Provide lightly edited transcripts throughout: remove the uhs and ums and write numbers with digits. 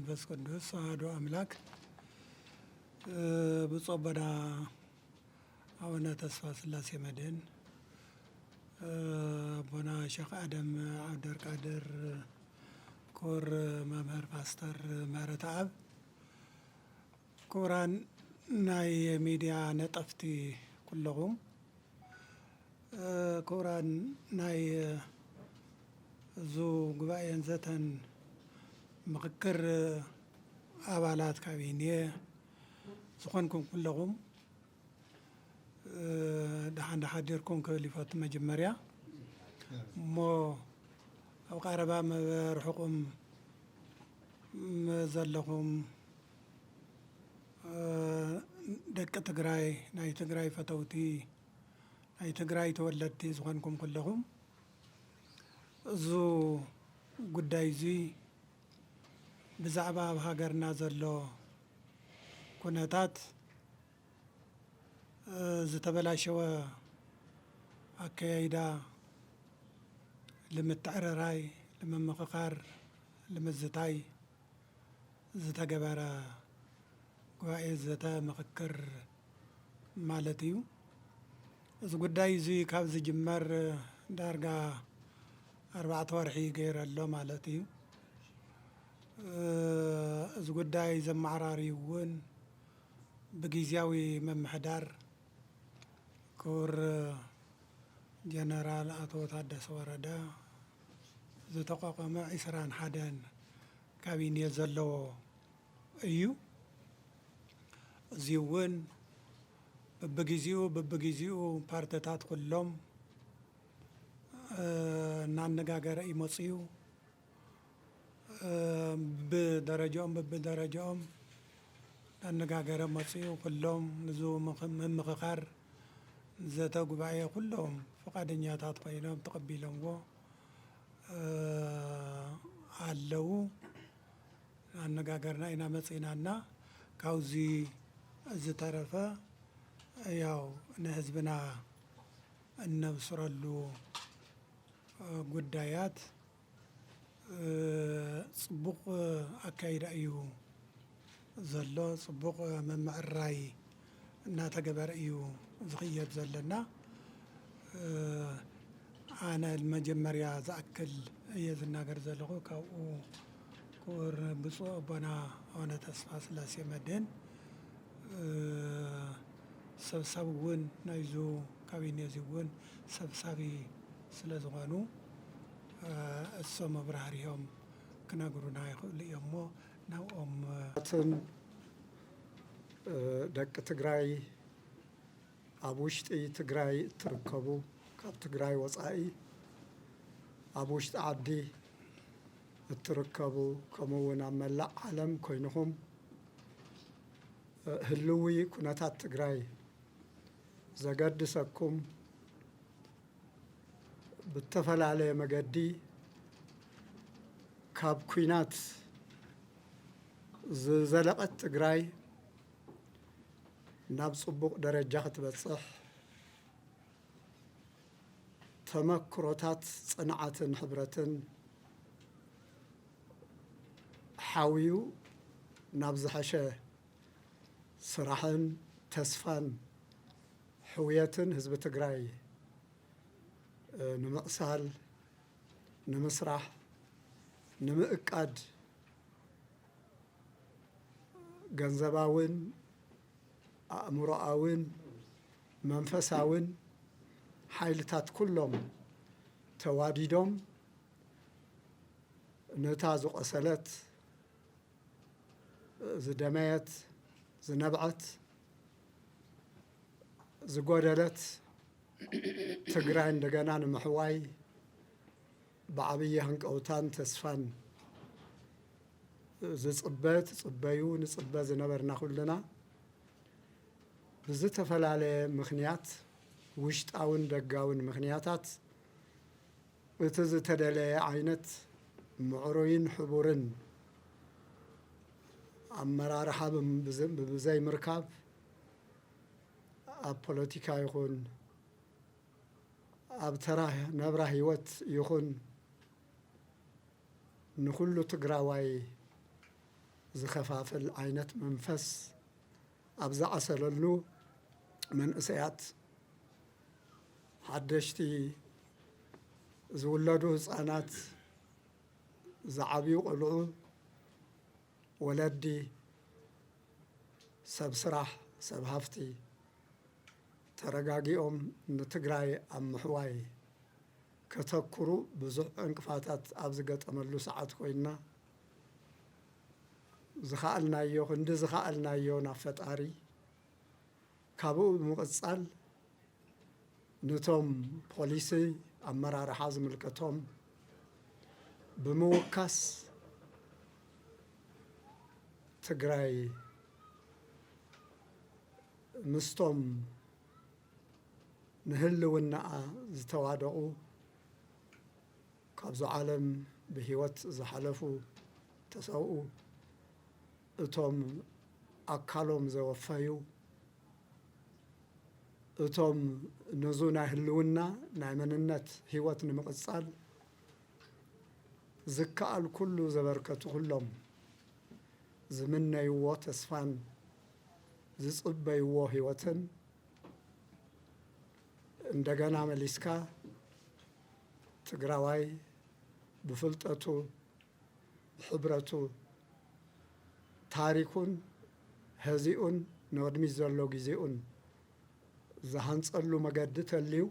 መንፈስ ቅዱስ አሐዱ አምላክ ብፁዕ አቡነ አቡነ ተስፋ ስላሴ መድኅን አቡነ ሼክ አደም አብደልቃድር ክቡር መምህር ፓስተር ምህረተአብ ክቡራን ናይ ሚድያ ነጠፍቲ ኩለኹም ክቡራን ናይ እዙ ጉባኤን ዘተን ምክክር አባላት ካቢኔ ዝኾንኩም ኩለኹም ደሓን ሓዲርኩም ክብል ይፈቱ መጀመርያ እሞ ኣብ ቀረባ መበርሕኹም ዘለኹም ደቂ ትግራይ ናይ ትግራይ ፈተውቲ ናይ ትግራይ ተወለድቲ ዝኾንኩም ኩለኹም እዙ ጉዳይ እዙይ ብዛዕባ ኣብ ሃገርና ዘሎ ኩነታት ዝተበላሸወ አካያይዳ ለምትዕረራይ ለመመኻኻር ለመዝታይ ዝተገበረ ጉባኤ ዘተ ምክክር ማለት እዩ። እዚ ጉዳይ እዚ ካብ ዝጅመር ዳርጋ 4 ወርሒ ገይረ ኣሎ ማለት እዩ። እዚ ጉዳይ ዘመዓራርዩ እውን ብጊዜያዊ መምሕዳር ክቡር ጀነራል አቶ ታደሰ ወረደ ዝተቋቋመ 21 ካቢኔ ዘለዎ እዩ። እዚ እውን በብግዚኡ ፓርቲታት ኩሎም እናነጋገረ ይመፅዩ በደረጃኦም እናነጋገረ መፅዩ ኩሎም ንዙ ምምኽኻር ዘተ ጉባኤ ኩሎም ፈቃደኛታት ኮይኖም ተቀቢሎምዎ አለው። አነጋገርና ኢና መፅናና ካብዚ ዝተረፈ ያው ንህዝብና እነብስረሉ ጉዳያት ጽቡቕ አካይዳ እዩ ዘሎ ጽቡቕ መምዕራይ እናተገበረ እዩ ዝኽየድ ዘለና። አነ መጀመሪያ ዝኣክል እየ ዝናገር ዘለኹ ካብኡ ክቡር ብፁዕ አቡነ አቡነ ተስፋ ስላሴ መድኅን ሰብሳቢ እውን ናይዙ ካቢኔ እዚ እውን ሰብሳቢ ስለ ዝኾኑ እሶም ኣብራህርዮም ክነግሩና ይኽእሉ እዮም እሞ ናብኦም ደቂ ትግራይ ኣብ ውሽጢ ትግራይ እትርከቡ ካብ ትግራይ ወፃኢ ኣብ ውሽጢ ዓዲ እትርከቡ ከምኡውን ኣብ መላእ ዓለም ኮይንኹም ህልዊ ኩነታት ትግራይ ዘገድሰኩም ብተፈላለየ መገዲ ካብ ኩናት ዝዘለቐት ትግራይ ናብ ጽቡቕ ደረጃ ክትበጽሕ ተመክሮታት ጽንዓትን ሕብረትን ሓዊዩ ናብ ዝሓሸ ስራሕን ተስፋን ሕውየትን ህዝቢ ትግራይ ንምቕሳል ንምስራሕ ንምእቃድ ገንዘባውን አእምሮአውን መንፈሳውን ሓይልታት ኩሎም ተዋዲዶም ነታ ዝቆሰለት ዝደመየት ዝነብዐት ዝጎደለት ትግራይ እንደገና ንምሕዋይ ብዓብዪ ህንቀውታን ተስፋን ዝጽበዩ ንጽበ ዝነበርና ኩልና ብዝተፈላለየ ምኽንያት ውሽጣውን ደጋውን ምኽንያታት እቲ ዝተደለየ ዓይነት ምዕሩይን ሕቡርን አመራርሓ ብዘይ ምርካብ ኣብ ፖለቲካ ይኹን ኣብ ተራ ነብራ ህይወት ይኹን ንኩሉ ትግራዋይ ዝኸፋፍል ዓይነት መንፈስ ኣብ ዝዓሰለሉ መንእሰያት ሓደሽቲ ዝውለዱ ህፃናት ዝዓብዩ ቆልዑ ወለዲ ሰብ ስራሕ ሰብ ሃፍቲ ተረጋጊኦም ንትግራይ ኣብ ምሕዋይ ከተኩሩ ብዙሕ እንቅፋታት ኣብ ዝገጠመሉ ሰዓት ኮይና ዝኸኣልናዮ ክንዲ ዝኸኣልናዮ ናብ ፈጣሪ ካብኡ ብምቕፃል ነቶም ፖሊሲ ኣመራርሓ ዝምልከቶም ብምውካስ ትግራይ ምስቶም ንህልውናኣ ዝተዋደቑ ካብዚ ዓለም ብሂወት ዝሓለፉ ተሰውኡ እቶም ኣካሎም ዘወፈዩ እቶም ነዙ ናይ ህልውና ናይ መንነት ሂወት ንምቕፃል ዝከኣል ኩሉ ዘበርከቱ ኩሎም ዝምነይዎ ተስፋን ዝጽበይዎ ሂወትን እንደገና መሊስካ ትግራዋይ ብፍልጠቱ ብሕብረቱ ታሪኩን ህዚኡን ንቅድሚት ዘሎ ጊዜኡን ዝሃንፀሉ መገዲ ተልዩ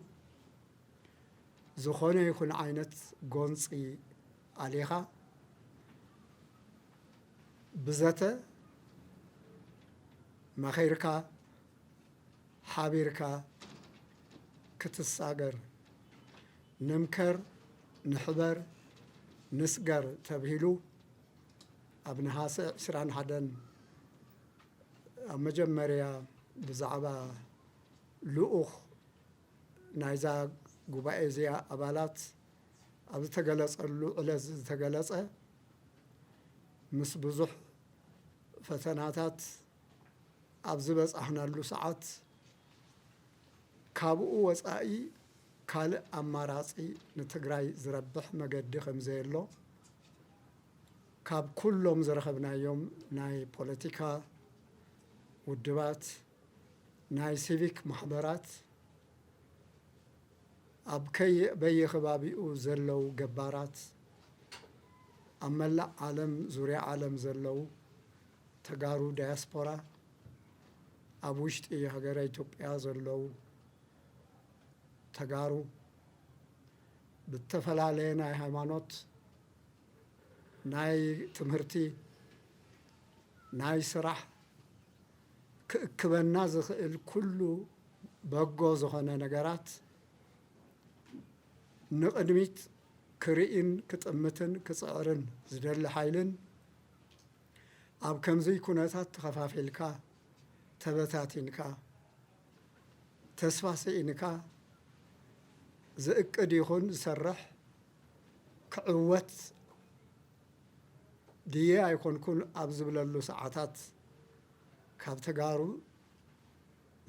ዝኾነ ይኹን ዓይነት ጎንፂ ኣሊኻ ብዘተ መኸይርካ ሓቢርካ ክትሳገር ንምከር ንሕበር ንስገር ተብሂሉ ኣብ ነሃሰ 21 ኣብ መጀመርያ ብዛዕባ ልኡኽ ናይዛ ጉባኤ እዚኣ ኣባላት ኣብ ዝተገለጸሉ ዕለት ዝተገለጸ ምስ ብዙሕ ፈተናታት ኣብ ዝበጻሕናሉ ሰዓት ካብኡ ወፃኢ ካልእ ኣማራፂ ንትግራይ ዝረብሕ መገዲ ከምዘየሎ ካብ ኩሎም ዝረኸብናዮም ናይ ፖለቲካ ውድባት ናይ ሲቪክ ማሕበራት ኣብ በየኸባቢኡ ዘለው ገባራት ኣብ መላእ ዓለም ዙርያ ዓለም ዘለው ተጋሩ ዳያስፖራ ኣብ ውሽጢ ሃገረ ኢትዮጵያ ዘለው ተጋሩ ብተፈላለየ ናይ ሃይማኖት ናይ ትምህርቲ ናይ ስራሕ ክእክበና ዝኽእል ኩሉ በጎ ዝኾነ ነገራት ንቅድሚት ክርኢን ክጥምትን ክፅዕርን ዝደሊ ሓይልን ኣብ ከምዚ ኩነታት ተኸፋፊልካ ተበታቲንካ ተስፋ ስኢንካ ዝእቅድ ይኹን ዝሰርሕ ክዕወት ድየ ኣይኮንኩን ኣብ ዝብለሉ ሰዓታት ካብ ተጋሩ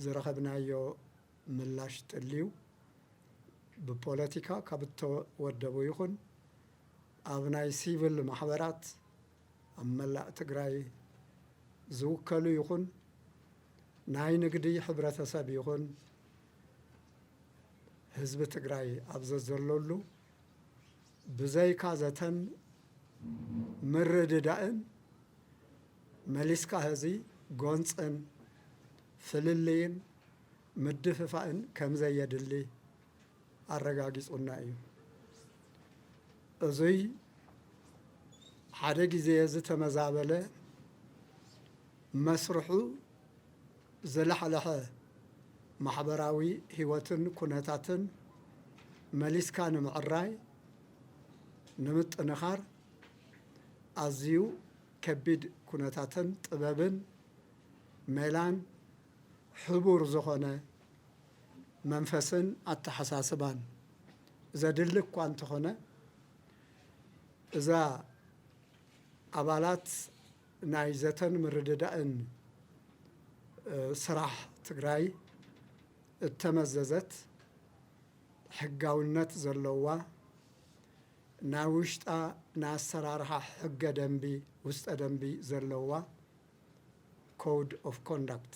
ዝረኸብናዮ ምላሽ ተልዩ ብፖለቲካ ካብ እተወደቡ ይኹን ኣብ ናይ ሲቪል ማሕበራት ኣብ መላእ ትግራይ ዝውከሉ ይኹን ናይ ንግዲ ሕብረተሰብ ይኹን ህዝቢ ትግራይ ኣብ ዘለሉ ብዘይካ ዘተን ምርድዳእን መሊስካ ህዚ ጎንፅን ፍልልይን ምድፍፋእን ከምዘየድሊ ኣረጋጊጹና እዩ። እዙይ ሓደ ጊዜ ዝተመዛበለ መስርሑ ዘለሓለሐ ማሕበራዊ ሂወትን ኩነታትን መሊስካ ንምዕራይ ንምጥንኻር ኣዝዩ ከቢድ ኩነታትን ጥበብን ሜላን ሕቡር ዝኾነ መንፈስን ኣተሓሳስባን ዘድሊ እኳ እንተኾነ እዛ ኣባላት ናይ ዘተን ምርድዳእን ስራሕ ትግራይ እተመዘዘት ሕጋውነት ዘለዋ ናውሽጣ ናሰራርሓ ሕገ ደንቢ ውስጠ ደንቢ ዘለዋ ኮድ ኦፍ ኮንዳክት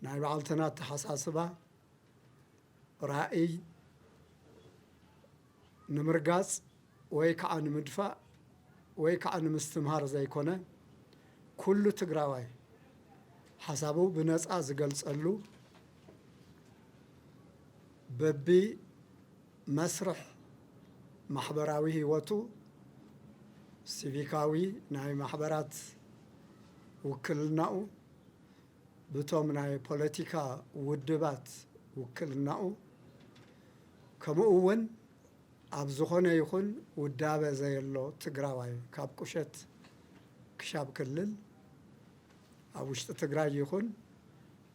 ናይ ባዕልትና ተሓሳስባ ራእይ ንምርጋጽ ወይ ከዓ ንምድፋእ ወይ ከዓ ንምስትምሃር ዘይኮነ ኩሉ ትግራዋይ ሓሳቡ ብነፃ ዝገልጸሉ በቢ መስርሕ ማሕበራዊ ህይወቱ ሲቪካዊ ናይ ማሕበራት ውክልናኡ ብቶም ናይ ፖለቲካ ውድባት ውክልናኡ ከምኡ እውን ኣብ ዝኾነ ይኹን ውዳበ ዘየሎ ትግራዋይ ካብ ቁሸት ክሻብ ክልል ኣብ ውሽጢ ትግራይ ይኹን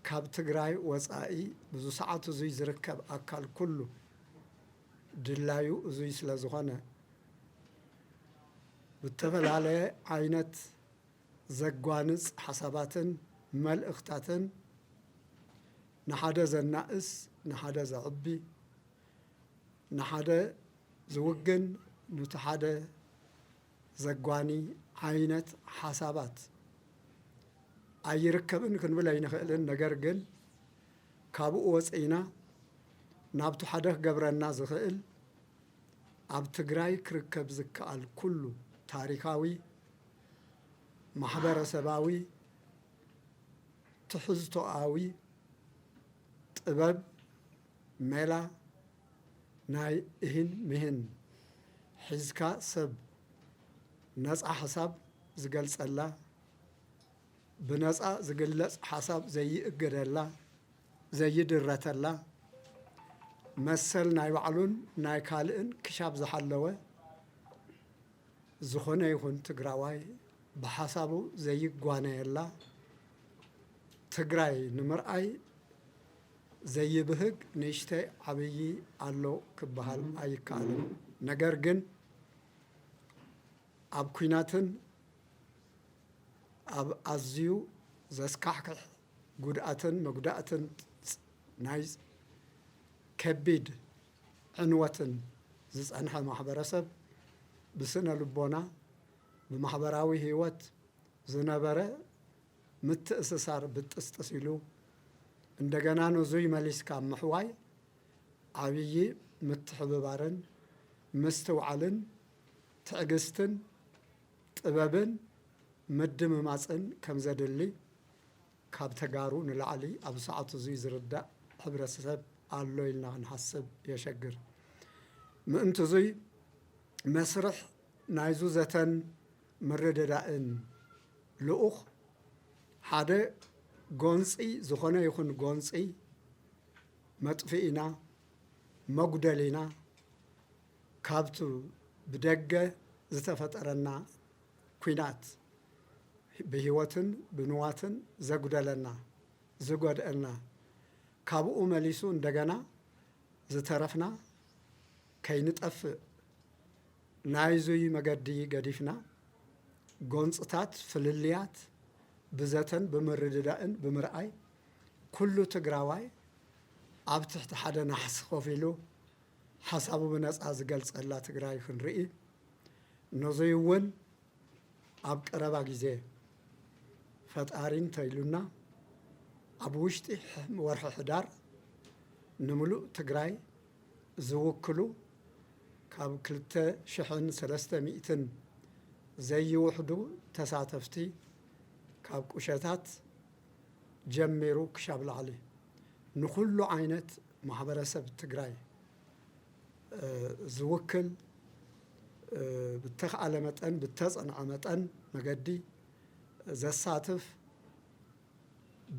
ካብ ትግራይ ወፃኢ ብዙ ሰዓት እዙይ ዝርከብ ኣካል ኩሉ ድላዩ እዙይ ስለ ዝኾነ ብተፈላለየ ዓይነት ዘጓንፅ ሓሳባትን መልእኽታትን ንሓደ ዘናእስ ንሓደ ዘዕቢ ንሓደ ዝውግን ነቲ ሓደ ዘጓኒ ዓይነት ሓሳባት ኣይርከብን ክንብል ኣይንኽእልን። ነገር ግን ካብኡ ወፂና ናብቲ ሓደ ክገብረና ዝኽእል ኣብ ትግራይ ክርከብ ዝከኣል ኩሉ ታሪካዊ ማሕበረሰባዊ ትሕዝቶኣዊ ጥበብ ሜላ ናይ እህን ምህን ሒዝካ ሰብ ነፃ ሓሳብ ዝገልጸላ ብነፃ ዝግለጽ ሓሳብ ዘይእገደላ ዘይድረተላ መሰል ናይ ባዕሉን ናይ ካልእን ክሻብ ዝሓለወ ዝኾነ ይኹን ትግራዋይ ብሓሳቡ ዘይጓነየላ ትግራይ ንምርኣይ ዘይብህግ ንእሽተይ ዓብዪ ኣሎ ክበሃል ኣይከኣልን። ነገር ግን ኣብ ኩናትን ኣብ ኣዝዩ ዘስካሕክሕ ጉድኣትን መጉዳእትን ናይ ከቢድ ዕንወትን ዝጸንሐ ማሕበረሰብ ብስነ ልቦና ብማሕበራዊ ህይወት ዝነበረ ምትእስሳር ብጥስጥስ ኢሉ እንደገና ንዙይ መሊስካ ምሕዋይ ዓብዪ ምትሕብባርን ምስትውዓልን ትዕግስትን ጥበብን ምድምማፅን ከም ዘድሊ ካብ ተጋሩ ንላዕሊ ኣብ ሰዓቱ እዙይ ዝርዳእ ሕብረተሰብ ኣሎ ኢልና ክንሓስብ የሸግር። ምእንቲ እዙይ መስርሕ ናይዙ ዘተን ምርድዳእን ልኡኽ ሓደ ጎንፂ ዝኾነ ይኹን ጎንፂ መጥፊኢና መጉደሊና ካብቱ ብደገ ዝተፈጠረና ኩናት ብህይወትን ብንዋትን ዘጉደለና ዝጎድአልና ካብኡ መሊሱ እንደገና ዝተረፍና ከይንጠፍእ ናይዙይ መገዲ ገዲፍና ጎንፅታት ፍልልያት ብዘተን ብምርድዳእን ብምርኣይ ኩሉ ትግራዋይ ኣብ ትሕቲ ሓደ ናሕሲ ኮፍ ኢሉ ሓሳቡ ብነፃ ዝገልጸላ ትግራይ ክንርኢ ነዙይ እውን ኣብ ቀረባ ግዜ ፈጣሪ እንተኢሉና ኣብ ውሽጢ ወርሒ ሕዳር ንምሉእ ትግራይ ዝውክሉ ካብ 2300 ዘይውሕዱ ተሳተፍቲ ካብ ቁሸታት ጀሚሩ ክሻብ ላዕሊ ንኩሉ ዓይነት ማሕበረሰብ ትግራይ ዝውክል ብተኽኣለ መጠን ብተጸንዐ መጠን መገዲ ዘሳትፍ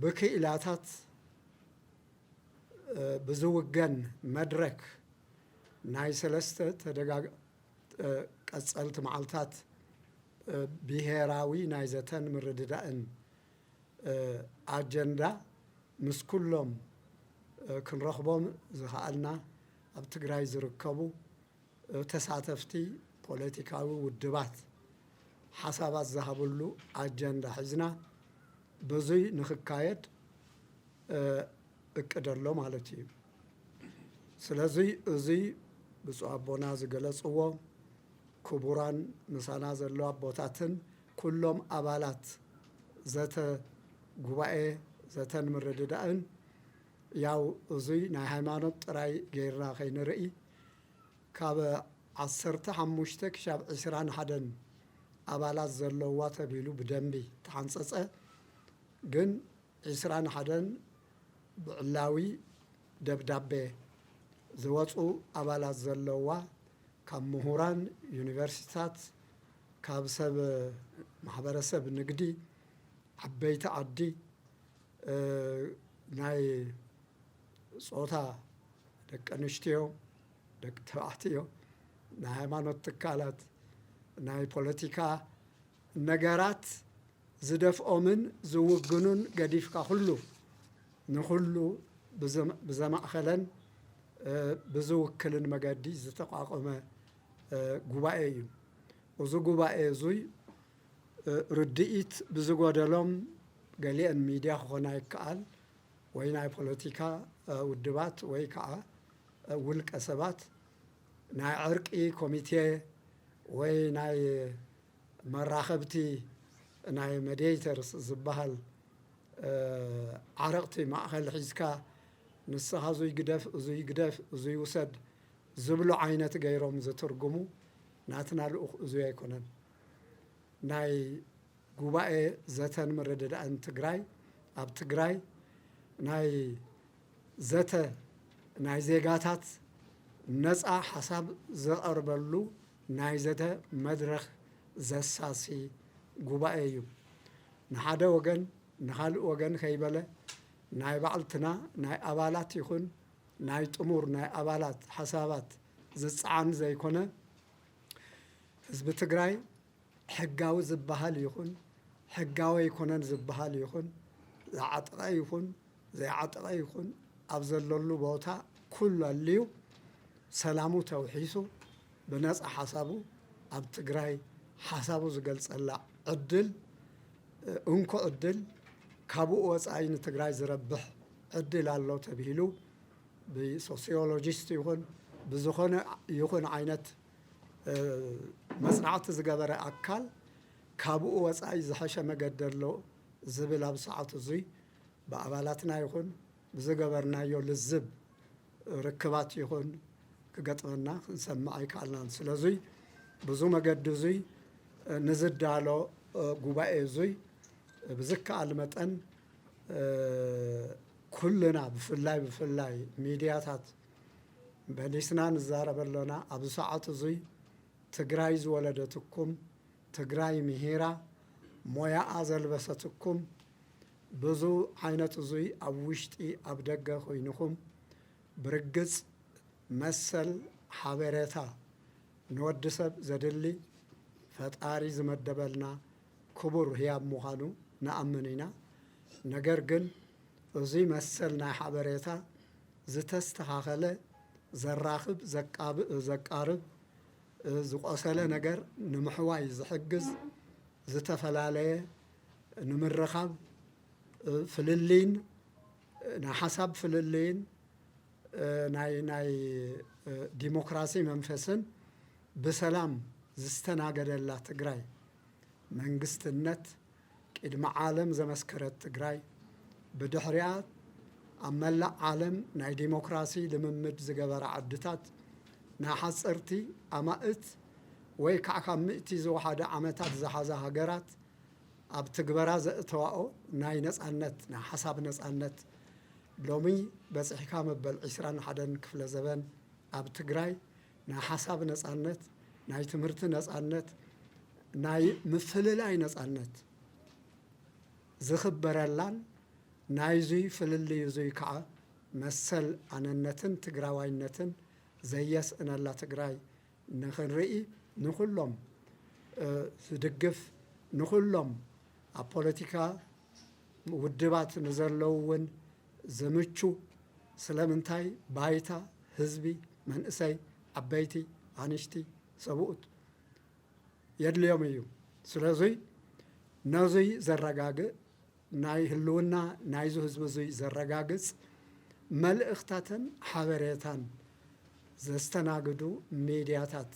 ብክኢላታት ብዝውገን መድረክ ናይ ሰለስተ ቀጸልቲ መዓልታት ብሄራዊ ናይ ዘተን ምርድዳእን ኣጀንዳ ምስ ኩሎም ክንረኽቦም ዝኽኣልና ኣብ ትግራይ ዝርከቡ ተሳተፍቲ ፖለቲካዊ ውድባት ሓሳባት ዝሃብሉ ኣጀንዳ ሒዝና ብዙይ ንኽካየድ እቅድ ኣሎ ማለት እዩ። ስለዚ እዙይ ብፁዕ ኣቦና ዝገለጽዎ ክቡራን ምሳና ዘለዋ ኣቦታትን ኩሎም ኣባላት ዘተ ጉባኤ ዘተን ምርድዳእን ያው እዙይ ናይ ሃይማኖት ጥራይ ጌርና ከይንርኢ ካብ 15 ክሳብ 21 ኣባላት ዘለዋ ተቢሉ ብደንቢ ተሓንፀፀ ግን 21 ብዕላዊ ደብዳቤ ዝወፁ ኣባላት ዘለዋ ካብ ምሁራን ዩኒቨርሲታት ካብ ሰብ ማሕበረሰብ ንግዲ ዓበይቲ ዓዲ ናይ ጾታ ደቂ ኣንስትዮ ደቂ ተባዕትዮ ናይ ሃይማኖት ትካላት ናይ ፖለቲካ ነገራት ዝደፍኦምን ዝውግኑን ገዲፍካ ሁሉ ንኩሉ ብዘማእኸለን ብዝውክልን መገዲ ዝተቋቋመ ጉባኤ እዩ እዚ ጉባኤ እዙይ ርድኢት ብዝጎደሎም ገሊአን ሚድያ ክኾና ይከኣል ወይ ናይ ፖለቲካ ውድባት ወይ ከዓ ውልቀ ሰባት ናይ ዕርቂ ኮሚቴ ወይ ናይ መራኸብቲ ናይ ሜዲዬተርስ ዝበሃል ዓረቕቲ ማእኸል ሒዝካ ንስኻ እዙይ ግደፍ እዙይ ግደፍ እዙይ ውሰድ ዝብሉ ዓይነት ገይሮም ዝትርጉሙ ናትና ልኡኽ እዙይ ኣይኮነን ናይ ጉባኤ ዘተን ምርድዳእን ትግራይ ኣብ ትግራይ ናይ ዘተ ናይ ዜጋታት ነፃ ሓሳብ ዘቐርበሉ ናይ ዘተ መድረኽ ዘሳሲ ጉባኤ እዩ ንሓደ ወገን ንኻልእ ወገን ከይበለ ናይ ባዕልትና ናይ ኣባላት ይኹን ናይ ጥሙር ናይ ኣባላት ሓሳባት ዝፀዓን ዘይኮነ ህዝቢ ትግራይ ሕጋዊ ዝበሃል ይኹን ሕጋዊ ይኮነን ዝበሃል ይኹን ዝዓጠቐ ይኹን ዘይዓጠቐ ይኹን ኣብ ዘለሉ ቦታ ኩሉ ኣልዩ ሰላሙ ተውሒሱ ብነፃ ሓሳቡ ኣብ ትግራይ ሓሳቡ ዝገልጸላ ዕድል እንኮ ዕድል ካብኡ ወፃኢ ንትግራይ ዝረብሕ ዕድል ኣሎ ተባሂሉ ብሶሲዮሎጂስት ይኹን ብዝኾነ ይኹን ዓይነት መፅናዕቲ ዝገበረ ኣካል ካብኡ ወፃኢ ዝሐሸ መገዲ ኣሎ ዝብል ኣብ ሰዓቱ እዙይ ብኣባላትና ይኹን ብዝገበርናዮ ልዝብ ርክባት ይኹን ክገጥመና ክንሰምዕ ኣይከኣልናን ስለዙይ ብዙ መገዲ እዙይ ንዝዳሎ ጉባኤ እዙይ ብዝከኣል መጠን ኩልና ብፍላይ ሚድያታት በሊስና ንዛረበሎና ኣብ ሰዓት እዙይ ትግራይ ዝወለደትኩም ትግራይ ምሂራ ሞያኣ ዘልበሰትኩም ብዙ ዓይነት እዙይ ኣብ ውሽጢ ኣብ ደገ ኮይንኩም ብርግፅ መሰል ሓበሬታ ንወዲ ሰብ ዘድሊ ፈጣሪ ዝመደበልና ክቡር ህያብ ምዃኑ ንኣምን ኢና ነገር ግን እዙይ መሰል ናይ ሓበሬታ ዝተስተኻኸለ ዘራኽብ ዘቃርብ ዝቆሰለ ነገር ንምሕዋይ ዝሕግዝ ዝተፈላለየ ንምርኻብ ፍልልይን ናይ ሓሳብ ፍልልይን ናይ ዲሞክራሲ መንፈስን ብሰላም ዝስተናገደላ ትግራይ መንግስትነት ቅድሚ ዓለም ዘመስከረት ትግራይ ብድሕሪያ ኣብ መላእ ዓለም ናይ ዲሞክራሲ ልምምድ ዝገበረ ዓድታት ናይ ሓፀርቲ ኣማእት ወይ ከዓ ካብ ምእቲ ዝወሓደ ዓመታት ዝሓዛ ሃገራት ኣብ ትግበራ ዘእተዋኦ ናይ ነፃነት ናይ ሓሳብ ነፃነት ሎሚ በፂሕካ መበል 21 ክፍለ ዘበን ኣብ ትግራይ ናይ ሓሳብ ነፃነት ናይ ትምህርቲ ነፃነት ናይ ምፍልላይ ነፃነት ዝኽበረላን ናይዙይ ፍልልይ እዙይ ከዓ መሰል ኣነነትን ትግራዋይነትን ዘየስእነላ ትግራይ ንኽንርኢ ንኩሎም ዝድግፍ ንኩሎም ኣብ ፖለቲካ ውድባት ንዘለዉ እውን ዝምቹ ስለምንታይ ባይታ ህዝቢ መንእሰይ ዓበይቲ ኣንሽቲ ሰብኡት የድልዮም እዩ ስለዙይ ነዙይ ዘረጋግእ ናይ ህልውና ናይዙ ህዝቢ እዙይ ዘረጋግፅ መልእኽታትን ሓበሬታን ዘስተናግዱ ሚድያታት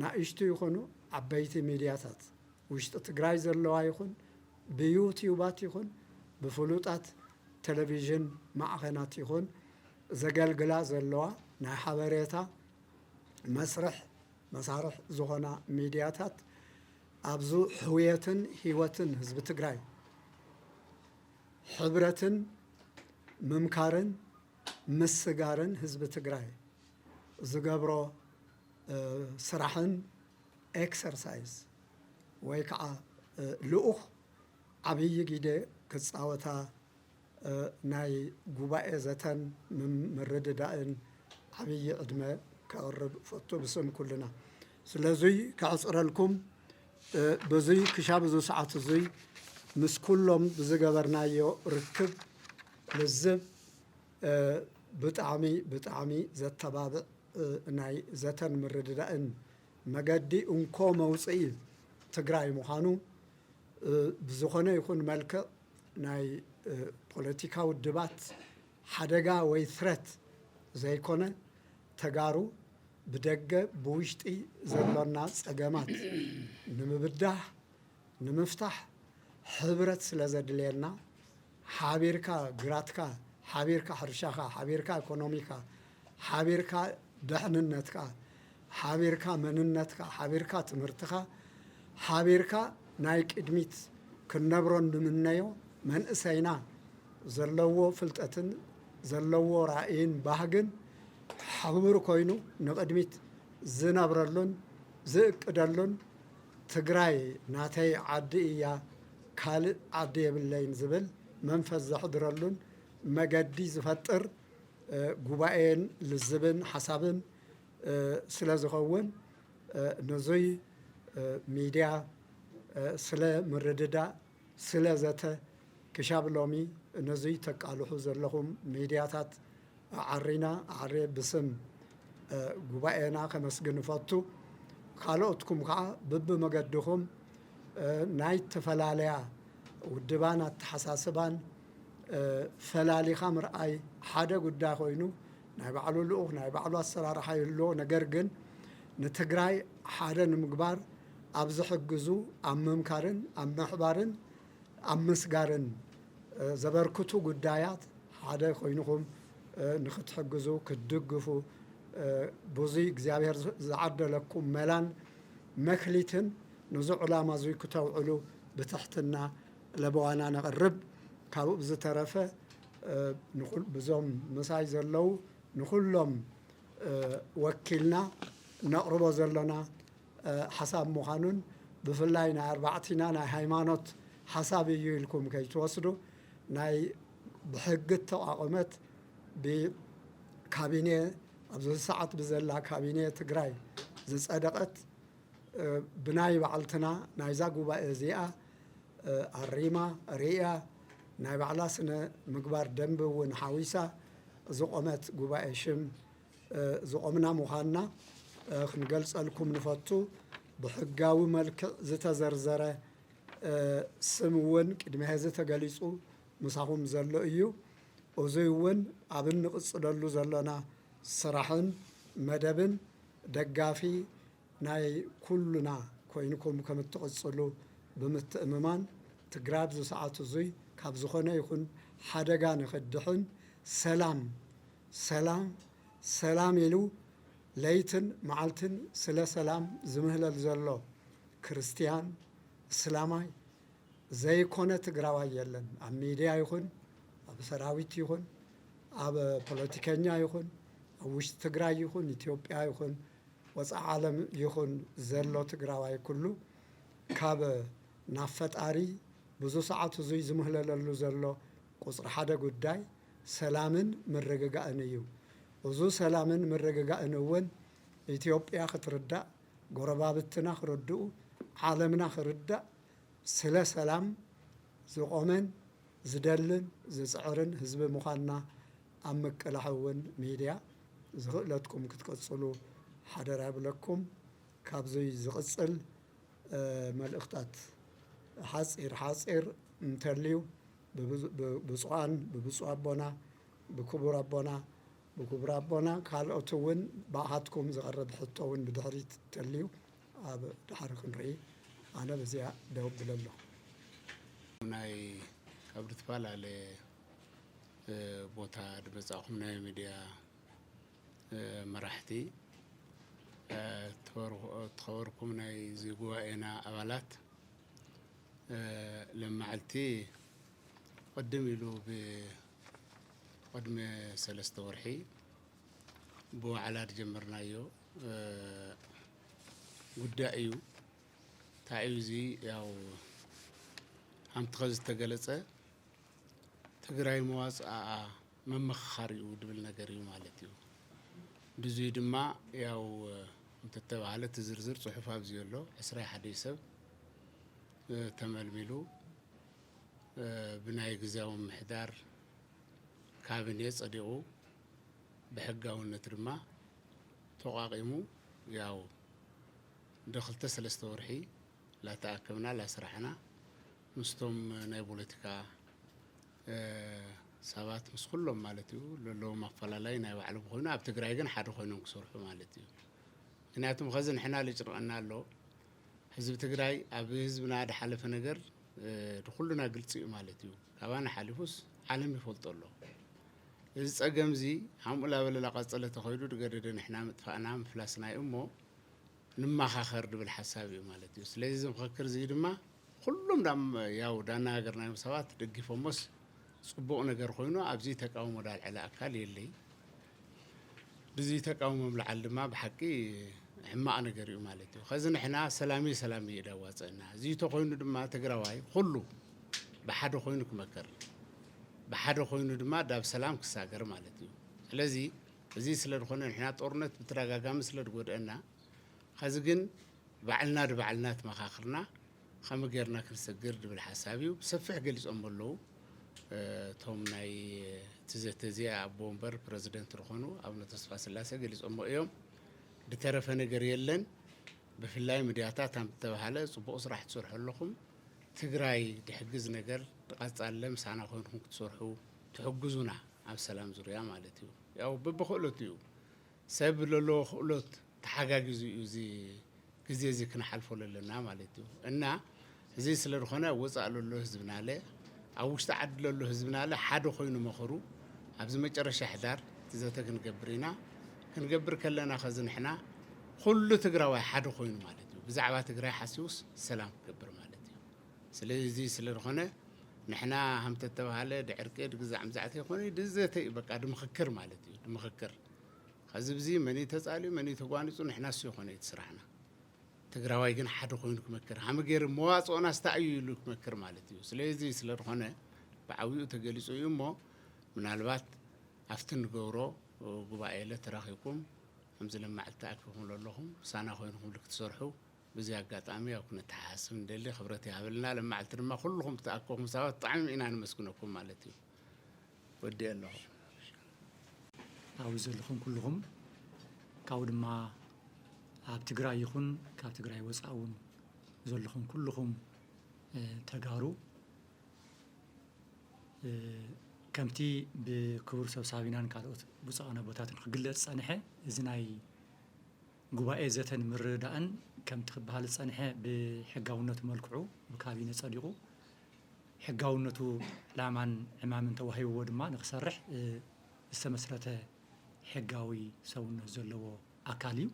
ናእሽቱ ይኹኑ ዓበይቲ ሚድያታት ውሽጢ ትግራይ ዘለዋ ይኹን ብዩቲዩባት ይኹን ብፍሉጣት ቴሌቪዥን ማዕኸናት ይኹን ዘገልግላ ዘለዋ ናይ ሓበሬታ መሳርሕ ዝኾና ሚድያታት ኣብዙ ሕውየትን ህይወትን ህዝቢ ትግራይ ሕብረትን ምምካርን ምስጋርን ህዝቢ ትግራይ ዝገብሮ ስራሕን ኤክሰርሳይዝ ወይ ከዓ ልኡኽ ዓብይ ግደ ክፃወታ ናይ ጉባኤ ዘተን ምርድዳእን ዓብይ ዕድመ ከቕርብ ፈቱ ብስም ኩልና ስለዙይ ከዕፅረልኩም በዙይ ክሻብ ዙ ሰዓት እዙይ ምስ ኩሎም ብዝገበርናዮ ርክብ ልዝብ ብጣዕሚ ዘተባብዕ ናይ ዘተን ምርድዳእን መገዲ እንኮ መውፅኢ ትግራይ ምዃኑ ብዝኾነ ይኹን መልክዕ ናይ ፖለቲካዊ ድባት ሓደጋ ወይ ትረት ዘይኮነ ተጋሩ ብደገ ብውሽጢ ዘሎና ፀገማት ንምብዳህ ንምፍታሕ ሕብረት ስለ ዘድልየና ሓቢርካ ግራትካ ሓቢርካ ሕርሻኻ ሓቢርካ ኢኮኖሚካ ሓቢርካ ድሕንነትካ ሓቢርካ መንነትካ ሓቢርካ ትምህርትኻ ሓቢርካ ናይ ቅድሚት ክንነብሮ ንምነዮ መንእሰይና ዘለዎ ፍልጠትን ዘለዎ ራእይን ባህግን ሓቡር ኮይኑ ንቅድሚት ዝነብረሉን ዝእቅደሉን ትግራይ ናተይ ዓዲ እያ ካልእ ዓዲ የብለይን ዝብል መንፈስ ዘሕድረሉን መገዲ ዝፈጥር ጉባኤን ልዝብን ሓሳብን ስለ ዝኸውን ነዙይ ሚድያ ስለ ምርድዳእ ስለ ዘተ ክሻብ ሎሚ ነዙይ ተቃልሑ ዘለኹም ሚድያታት ዓሬ ብስም ጉባኤና ከመስግን ፈቱ ካልኦትኩም ከዓ በብመገድኹም ናይ ተፈላለያ ውድባን ኣተሓሳስባን ፈላሊኻ ምርኣይ ሓደ ጉዳይ ኮይኑ ናይ ባዕሉ ልኡኽ ናይ ባዕሉ ኣሰራርሓ ይህልዎ ነገር ግን ንትግራይ ሓደ ንምግባር ኣብ ዝሕግዙ ኣብ ምምካርን ኣብ ምሕባርን ኣብ ምስጋርን ዘበርክቱ ጉዳያት ሓደ ኮይኑኹም ንኽትሕግዙ ክትድግፉ ብዙይ እግዚኣብሔር ዝዓደለኩም መላን መክሊትን ንዙ ዕላማ እዙይ ክተውዕሉ ብትሕትና ለበዋና ነቕርብ ካብኡ ብዝተረፈ ብዞም ምሳይ ዘለው ንኩሎም ወኪልና ነቕርቦ ዘለና ሓሳብ ምዃኑን ብፍላይ ናይ ኣርባዕቲና ናይ ሃይማኖት ሓሳብ እዩ ኢልኩም ከይትወስዱ ናይ ብሕጊ ተቋቆመት ብካቢኔ ኣብዚ ሰዓት ብዘላ ካቢኔ ትግራይ ዝፀደቐት ብናይ ባዕልትና ናይዛ ጉባኤ እዚኣ ኣሪማ ርያ ናይ ባዕላ ስነ ምግባር ደንቢ እውን ሓዊሳ ዝቆመት ጉባኤ ሽም ዝቆምና ምዃንና ክንገልፀልኩም ንፈቱ ብሕጋዊ መልክዕ ዝተዘርዘረ ስም እውን ቅድሚ ሕዚ ተገሊፁ ምሳኹም ዘሎ እዩ እዙይ እውን ኣብ እንቕፅለሉ ዘለና ስራሕን መደብን ደጋፊ ናይ ኩሉና ኮይንኩም ከም እትቕፅሉ ብምትእምማን ትግራይ ኣብዚ ሰዓት እዙይ ካብ ዝኾነ ይኹን ሓደጋ ንኽድሕን ሰላም ኢሉ ለይትን መዓልትን ስለ ሰላም ዝምህለል ዘሎ ክርስቲያን እስላማይ ዘይኮነ ትግራዋይ የለን ኣብ ሚድያ ይኹን ኣብ ሰራዊት ይኹን ኣብ ፖለቲከኛ ይኹን ኣብ ውሽጢ ትግራይ ይኹን ኢትዮጵያ ይኹን ወፃኢ ዓለም ይኹን ዘሎ ትግራዋይ ኩሉ ካብ ናብ ፈጣሪ ብዙ ሰዓት እዙይ ዝምህለለሉ ዘሎ ቁፅሪ ሓደ ጉዳይ ሰላምን ምርግጋእን እዩ እዙ ሰላምን ምርግጋእን እውን ኢትዮጵያ ክትርዳእ ጎረባብትና ክርድኡ ዓለምና ክርዳእ ስለ ሰላም ዝቆመን ዝደልን ዝፅዕርን ህዝቢ ምዃንና ኣብ ምቅላሕ እውን ሚድያ ዝኽእለትኩም ክትቀፅሉ ሓደራ ይብለኩም ካብዙይ ዝቕፅል መልእኽታት ሓፂር እንተልዩ ብብፁዓን ብብፁዕ ኣቦና ብክቡር ኣቦና بكبر أبونا قال أتون بعهدكم زغرد حطون بدحريت تليو أب دحرق نري أنا بزيا دوب بلله ناي كبرت بالا ل بوتا دبزاهم ناي ميديا مرحتي تخوركم ناي زيقوا إنا أولات لما علتي قدم له قدم سلسة ورحي بو على جمرنا يو قدائيو تعيوزي ياو هم تخز تجلسه تجري مواس ممخاريو دبل نجاريو مالتيو دزيد ما ياو متتبع على تزرزر صحف أبزيلو إسرائيل حديثة تمل ميلو بناي جزاو محدار كابينيت صديقو بحقه النترما تقاقمو ياو دخلت سلسة ورحي لا تأكلنا لا سرحنا مستوم ناي بوليتيكا سبات مس كلهم مالتيو لو مفلالاي ناي وعلو خوينا بتقراي كن حد خوينهم كسرحو مالتيو كنياتهم خزن حنا اللي جرأنا له حزب تقراي أبي حزبنا ده حلف نجر دخلنا قلتي مالتيو كوانا حلفوس عالم يفولت له إذا أجمزي هم ولا قصة تخيلو تقدر إحنا متفقنا مفلسنا أمه لما خاخر بالحسابي مالتي لازم خكر زي ما كلهم دام ياو دانا قرنا مسوات دقي فمس صبوا نجر خوينو أبزي تقاوم ولا العلاء كالي اللي بزي تقاوم بالعلماء بحكي حما أنا قريو مالتي خزن إحنا سلامي دواتنا زي تخوينو دما تقراواي كله بحد خوينك مكر بحد خوينو دما داب سلام كساقر مالتي لذي زي سلر خوينو إحنا طورنت بتراجع مسلر قدرنا خزجن بعلنا مخاخرنا خم جرنا كنسجر بالحسابي وبسفح جلس أمبلو توم ناي تزي بومبر بريزيدنت رخونو أبنا تصفى سلاسة جلس أمو يوم بتعرفنا جريلن بفلاي مدياتات هم تبهله صبوا راح تصرح لكم تجراي تحجز نجر قصة سانا خونكم تصرحوا تحجزونا على السلام زريا مالتيو أو ببخلتيو سبب له خلط تحقق زي كنا حلفوا لنا مالتيو إننا زي سلر خنا وصلوا له حزبنا له أو استعدلوا له حزبنا له حد خوينه مخرو أبز ما جرش حدار تزاتك نقبرينا كنقبر كلنا خزن إحنا كل تقرأ واحد خوينه مالتيو بزعبات تقرأ حسوس سلام قبر مالتيو سلزي سلر خنا نحنا هم تتوهله دعركيد جزع مزعتي خوني دزتي بقى دمخكر مالتيو دمخكر خزب زي مني تسألي مني تقوانيسو نحنا سيو خوني تسرحنا تقراواي كن حد خوينك مكر هم غير مواص وانا استعيو لك مكر مالتيو سلازي سلر خونه بعويو تجلسو يمو من البات افتن غورو وقبائله تراخيكم همزل لما عتاكم لهم سانا خوينكم لك تسرحوا بزي اقاطامي او كنت حاسب ندلي خبرتي هبلنا لما علتنا كلهم تاكلكم سوا طعم انا نمسكنكم مالتيو ودي الله أعوذ لكم كلهم كاود ما أبتقرأ يخون كابتقرأ وسعون زلكم كلهم تجارو كمتي بكبر سبسابينان كاروت بصانا بوتات خجلت صنحة زناي جواء زتن مردان كم تخبها لصنحة بحجاونة ملكعو بكابينة صديقو حجاونة لعمان عمام توهي ودما نخسرح استمسرته حجاوي سوون زلوا أكاليو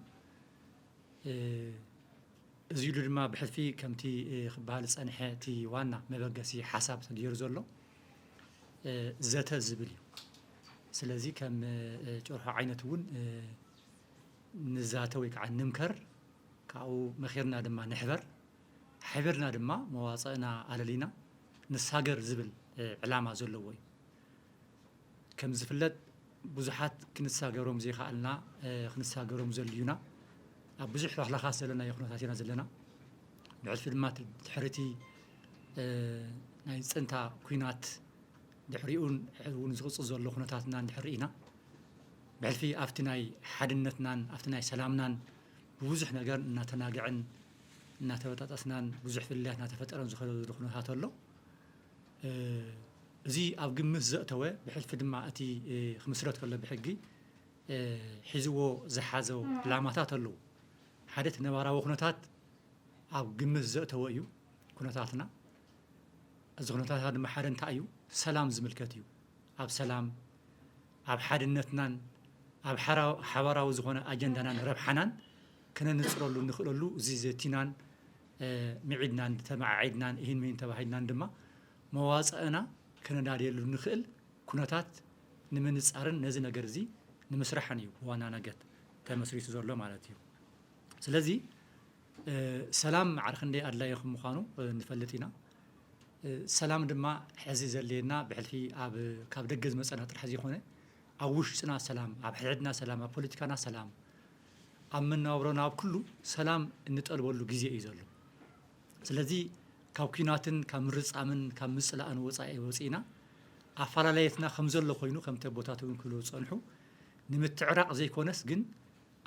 زيلو ما بحثي كمتي خبال صنحة تي وانا مبقسي حساب تدير زلوا زتا زبلي سلازي كم جرح عينتون نزاتويك عن نمكر كاو مخيرنا دما نحبر حبرنا دما مواصلنا على لينا نساجر زبل علامة زلوي كم زفلت بزحات كنساجرهم زي خالنا كنساجرهم زليونا بزح رح خاص لنا يخون تاتينا زلنا بعد فيلمات تحرتي نايس أنت كوينات دحريون ونزغص زلوا خناتنا دحرينا بعد في أفتناي حدنتنا أفتناي سلامنا بوزح نجار نتناجعن نتوتات أسنان بوزح في الله نتفترن زخلوا خنات الله زي أبقى مزق توه بحلف دماء أتي خمسرات كله بحقي ሒዝዎ ዝሓዘው ዕላማታት ኣለዉ ሓደ ነባራዊ ኩነታት ኣብ ግምት ዘእተወ እዩ ኩነታትና እዚ ኩነታት ድማ ሓደ እንታይ እዩ ሰላም ዝምልከት እዩ ኣብ ሰላም ኣብ ሓድነትናን ኣብ ሓበራዊ ዝኾነ ኣጀንዳናን ረብሓናን ክነንፅረሉ ንኽእለሉ እዚ ዘቲናን ሚዒድናን ተማዓዒድናን ይህን ምን ተባሂልናን ድማ መዋፅአና ክነዳድየሉ ንኽእል ኩነታት ንምንፃርን ነዚ ነገር እዚ ንምስራሕን እዩ ዋና ነገር ተመስሪቱ ዘሎ ማለት እዩ ስለዚ ሰላም ዓርኽ እንደ ኣድላይ ከም ምዃኑ ንፈልጥ ኢና ሰላም ድማ ሕዚ ዘድልየና ብሕልፊ ኣብ ካብ ደገ ዝመፀና ጥራሕ ዘይኮነ ኣብ ውሽጥና ሰላም ኣብ ሕድና ሰላም ኣብ ፖለቲካና ሰላም ኣብ መነባብሮና ኣብ ኩሉ ሰላም እንጠልበሉ ግዜ እዩ ዘሎ ስለዚ ካብ ኩናትን ካብ ምርፃምን ካብ ምፅላእን ወፂእና ኣፈላለየትና ከም ዘሎ ኮይኑ ከምተ ቦታት እውን ክህልው ዝፀንሑ ንምትዕራቕ ዘይኮነስ ግን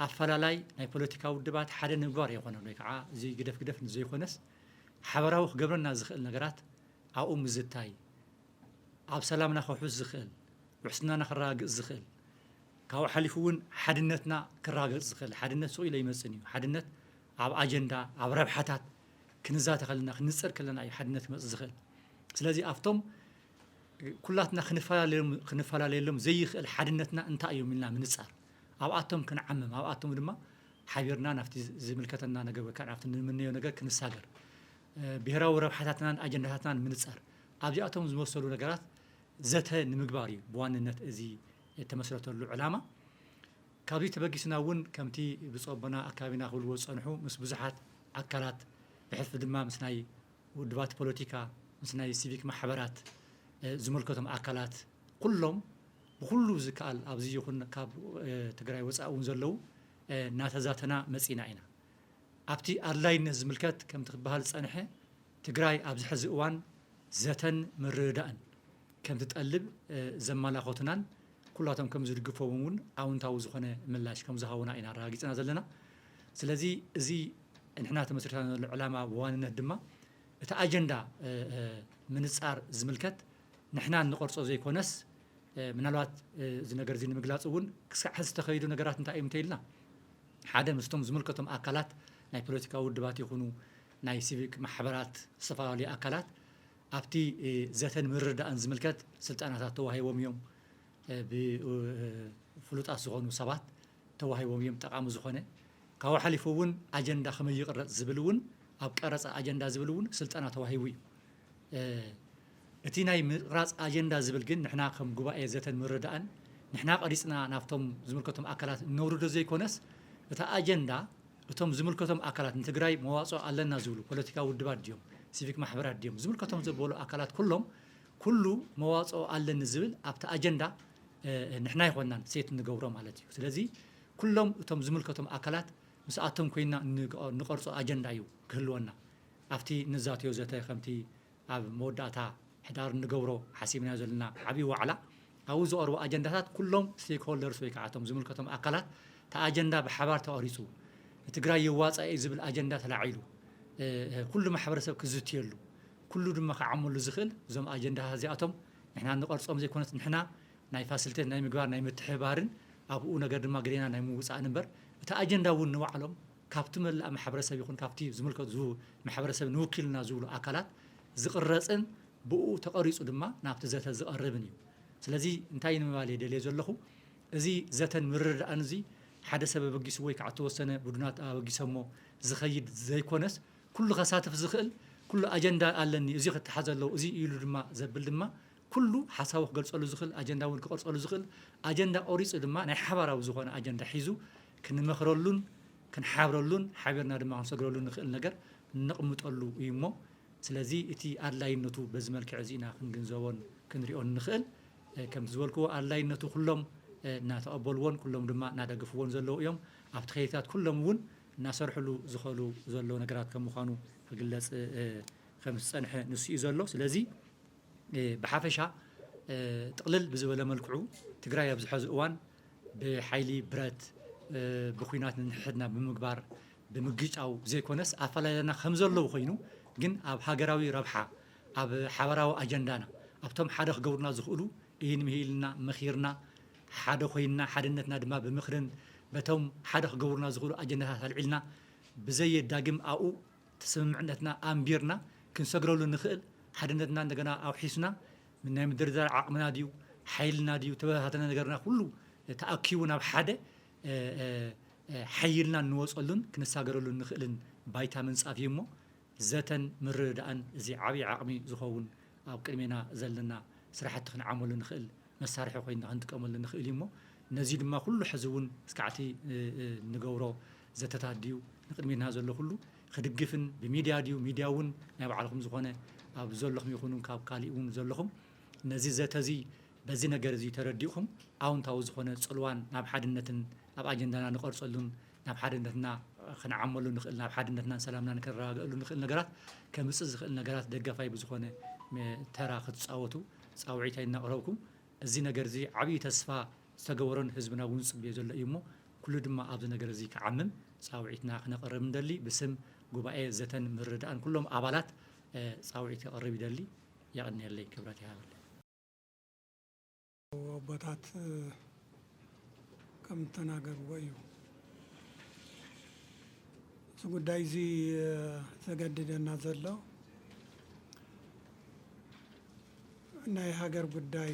ኣፈላላይ ናይ ፖለቲካ ውድባት ሓደ ንምግባር ኣይኮነን ወይ ከዓ እዚ ግደፍ ግደፍ ዘይኮነስ ሓበራዊ ክገብረና ዝኽእል ነገራት ኣብኡ ምዝታይ ኣብ ሰላምና ክውሕስ ዝኽእል ውሕስናና ክረጋግፅ ዝኽእል ካብኡ ሓሊፉ እውን ሓድነትና ክረጋገፅ ዝኽእል ሓድነት ስቕ ኢሉ ይመፅን እዩ ሓድነት ኣብ ኣጀንዳ ኣብ ረብሓታት ክንዛተ ከለና ክንፅር ከለና እዩ ሓድነት ክመፅእ ዝኽእል ስለዚ ኣብቶም ኩላትና ክንፈላለየሎም ዘይኽእል ሓድነትና እንታይ እዮም ኢልና ምንፃር ኣብኣቶም ክንዓምም ኣብኣቶም ድማ ሓቢርና ናብቲ ዝምልከተና ነገር ወይ ከዓ ናብቲ ንምንዮ ነገር ክንሳገር ብሄራዊ ረብሓታትናን ኣጀንዳታትናን ምንፃር ኣብዚኣቶም ዝመሰሉ ነገራት ዘተ ንምግባር እዩ ብዋንነት እዚ የተመስረተሉ ዕላማ ካብዚ ተበጊስና እውን ከምቲ ብፀበና ኣካባቢና ክብልዎ ዝፀንሑ ምስ ብዙሓት ኣካላት ብሕልፊ ድማ ምስ ናይ ውድባት ፖለቲካ ምስ ናይ ሲቪክ ማሕበራት ዝመልከቶም ኣካላት ኩሎም ብኩሉ ዝከኣል ኣብዚ ይኹን ካብ ትግራይ ወፃኢ እውን ዘለው እናተዛተና መፂና ኢና ኣብቲ ኣድላይነት ዝምልከት ከምቲ ክበሃል ዝፀንሐ ትግራይ ኣብዚ ሕዚ እዋን ዘተን ምርድዳእን ከም ትጠልብ ዘመላኸቱናን ኩላቶም ከም ዝድግፈዎም እውን ኣውንታዊ ዝኾነ ምላሽ ከም ዝሃቡና ኢና ረጋጊፅና ዘለና ስለዚ እዚ ንሕና ተመስሪትና ዘሎ ዕላማ ብዋንነት ድማ እቲ ኣጀንዳ ምንፃር ዝምልከት ንሕና ንቆርፆ ዘይኮነስ ምናልባት እዚ ነገር እዚ ንምግላፅ እውን ክሳዕ ሕዚ ተኸይዱ ነገራት እንታይ እዮም እንተኢልና ሓደ ምስቶም ዝምልከቶም ኣካላት ናይ ፖለቲካ ውድባት ይኹኑ ናይ ሲቪክ ማሕበራት ዝተፈላለዩ ኣካላት ኣብቲ ዘተን ምርዳእን ዝምልከት ስልጣናታት ተዋሂቦም እዮም ብፍሉጣት ዝኾኑ ሰባት ተዋሂቦም እዮም ጠቃሚ ዝኾነ ካብኡ ሓሊፉ እውን ኣጀንዳ ከመይ ይቕረፅ ዝብል እውን ኣብ ቀረፃ ኣጀንዳ ዝብል እውን ስልጠና ተዋሂቡ እዩ እቲ ናይ ምቕራፅ ኣጀንዳ ዝብል ግን ንሕና ከም ጉባኤ ዘተን ምርዳእን ንሕና ቀሪፅና ናብቶም ዝምልከቶም ኣካላት ነውርዶ ዘይኮነስ እታ ኣጀንዳ እቶም ዝምልከቶም ኣካላት ንትግራይ መዋፅኦ ኣለና ዝብሉ ፖለቲካ ውድባት ድዮም ሲቪክ ማሕበራት ድዮም ዝምልከቶም ዘበሉ ኣካላት ኩሎም ኩሉ መዋፅኦ ኣለኒ ዝብል ኣብቲ ኣጀንዳ ንሕና ይኮናን ሴት ንገብሮ ማለት እዩ ስለዚ ኩሎም እቶም ዝምልከቶም ኣካላት ምስኣቶም ኮይና ንቀርፆ ኣጀንዳ እዩ ክህልወና ኣብቲ ንዛትዮ ዘተ ከምቲ ኣብ መወዳእታ ሕዳር ንገብሮ ሓሲብና ዘለና ዓብይ ዋዕላ ኣብኡ ዝቐርቡ ኣጀንዳታት ኩሎም ስቴክ ሆልደርስ ወይ ከዓ እቶም ዝምልከቶም ኣካላት እቲ ኣጀንዳ ብሓባር ተቐሪፁ ትግራይ የዋፅእ እዩ ዝብል ኣጀንዳ ተላዒሉ ኩሉ ማሕበረሰብ ክዝትየሉ ኩሉ ድማ ክዓመሉ ዝኽእል እዞም ኣጀንዳታት እዚኣቶም ንሕና ንቐርፆም ዘይኮነት ንሕና ናይ ፋሲሊቴት ናይ ምግባር ናይ ምትሕብባርን ኣብኡ ነገር ድማ ግዴና ናይ ምውፃእን እምበር እቲ ኣጀንዳ እውን ንባዕሎም ካብቲ መላእ ማሕበረሰብ ይኹን ካብቲ ዝምልከቱ ማሕበረሰብ ንውክልና ዝብሉ ኣካላት ዝቕረፅን ብኡ ተቐሪፁ ድማ ናብቲ ዘተ ዝቐርብን እዩ ስለዚ እንታይ ንምባል የደልየ ዘለኹ እዚ ዘተን ምርድዳእን እዚ ሓደ ሰብ በጊሱ ወይ ከዓ ተወሰነ ቡድናት ኣበጊሶሞ ዝኸይድ ዘይኮነስ ኩሉ ከሳትፍ ዝኽእል ኩሉ ኣጀንዳ ኣለኒ እዚ ክትሓዘ ኣለዎ እዚ ኢሉ ድማ ዘብል ድማ ኩሉ ሓሳቡ ክገልፀሉ ዝኽእል ኣጀንዳ እውን ክቐርፀሉ ዝኽእል ኣጀንዳ ቆሪፁ ድማ ናይ ሓባራዊ ዝኾነ ኣጀንዳ ሒዙ ክንመኽረሉን ክንሓብረሉን ሓቢርና ድማ ክንሰግረሉን ንኽእል ነገር ነቕምጠሉ እዩ እሞ ስለዚ እቲ ኣድላይነቱ በዚ መልክዕ እዚ ኢና ክንግንዘቦን ክንሪኦን ንኽእል ከምቲ ዝበልክዎ ኣድላይነቱ ኩሎም እናተቐበልዎን ኩሎም ድማ እናደግፍዎን ዘለዉ እዮም ኣብቲ ከይታት ኩሎም እውን እናሰርሕሉ ዝኽእሉ ዘሎ ነገራት ከም ምዃኑ ክግለፅ ከም ዝፀንሐ ንሱ እዩ ዘሎ ስለዚ ብሓፈሻ ጥቕልል ብዝበለ መልክዑ ትግራይ ኣብዚ ሕዚ እዋን ብሓይሊ ብረት ብኩናት ንሕድና ብምግባር ብምግጫው ዘይኮነስ ኣፈላላይና ከም ዘለዉ ኮይኑ ግን ኣብ ሃገራዊ ረብሓ ኣብ ሓበራዊ ኣጀንዳና ኣብቶም ሓደ ክገብሩና ዝኽእሉ ይህን ምሂልና መኺርና ሓደ ኮይንና ሓድነትና ድማ ብምኽርን በቶም ሓደ ክገብሩና ዝኽእሉ ኣጀንዳታት ኣልዒልና ብዘየዳግም ኣብኡ ተስምምዕነትና ኣንቢርና ክንሰግረሉ ንኽእል ሓድነትና እንደገና ኣውሒስና ናይ ምድርዳር ዓቕምና ድዩ ሓይልና ድዩ ተበታተነ ነገርና ኩሉ ተኣኪቡ ናብ ሓደ ሓይልና እንወፀሉን ክንሳገረሉ ንኽእልን ባይታ ምንጻፍ እዩ እሞ ዘተን ምርድዳእን እዚ ዓብዪ ዓቕሚ ዝኸውን ኣብ ቅድሜና ዘለና ስራሕቲ ክንዓመሉ ንኽእል መሳርሒ ኮይንና ክንጥቀመሉ ንኽእል እዩ እሞ ነዚ ድማ ኩሉ ሕዚ እውን እስካዕቲ ንገብሮ ዘተታት ድዩ ንቅድሜና ዘሎ ኩሉ ክድግፍን ብሚድያ ድዩ ሚድያ እውን ናይ ባዕልኩም ዝኾነ ኣብ ዘለኹም ይኹኑ ካብ ካሊእ እውን ዘለኹም ነዚ ዘተዚ በዚ ነገር እዚ ተረዲእኹም ኣውንታዊ ዝኾነ ፅልዋን ናብ ሓድነትን ናብ ኣጀንዳና ንቐርፀሉን ናብ ሓድነትና ክንዓመሉ ንኽእል ናብ ሓድነትናን ሰላምናን ክንረጋገአሉ ንኽእል ነገራት ከምፅእ ዝኽእል ነገራት ደጋፋይ ብዝኾነ ተራ ክትፃወቱ ፃውዒታይ እናቕረብኩም እዚ ነገር እዚ ዓብዪ ተስፋ ዝተገበሮን ህዝብና እውን ፅብዮ ዘሎ እዩ እሞ ኩሉ ድማ ኣብዚ ነገር እዚ ክዓምም ፃውዒትና ክነቐርብ ንደሊ ብስም ጉባኤ ዘተን ምርድዳእን ኩሎም ኣባላት ፃውዒት ከቐርብ ይደሊ የቕኒየለይ ክብረት ይሃበለ ኣቦታት ከም ተናገርዎ እዩ እዚ ጉዳይ እዚ ዘገድደና ዘሎ ናይ ሃገር ጉዳይ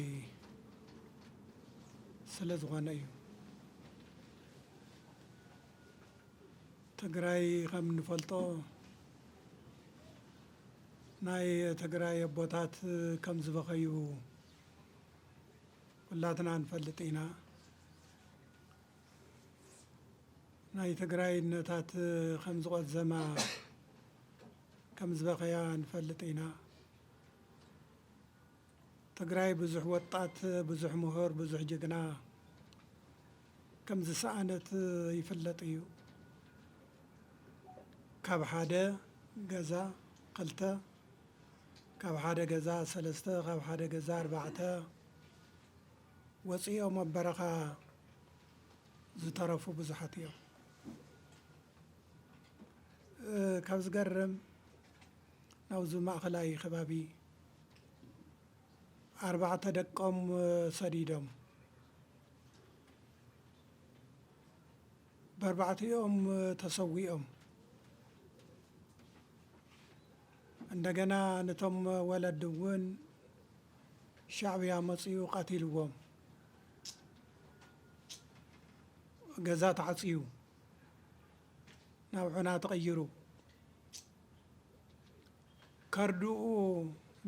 ስለ ዝኾነ እዩ ትግራይ ከም እንፈልጦ ናይ ትግራይ ኣቦታት ከም ዝበኸዩ ኩላትና ንፈልጥ ኢና ናይ ትግራይ ነታት ከም ዝቆዘማ ከም ዝበኸያ ንፈልጥ ኢና ትግራይ ብዙሕ ወጣት ብዙሕ ምሁር ብዙሕ ጅግና ከም ዝሰኣነት ይፍለጥ እዩ ካብ ሓደ ገዛ ክልተ ካብ ሓደ ገዛ ሰለስተ ካብ ሓደ ገዛ ኣርባዕተ ወፂኦም ኣብ በረኻ ዝተረፉ ብዙሓት እዮም ካብ ዝገርም ናብዚ ማእኸላይ ከባቢ ኣርባዕተ ደቆም ሰዲዶም በኣርባዕቲኦም ተሰዊኦም እንደገና ነቶም ወለድ እውን ሻዕብያ መፅኡ ቀቲልዎም ገዛ ተዓፅዩ ናብ ዑና ተቐይሩ ከርድኡ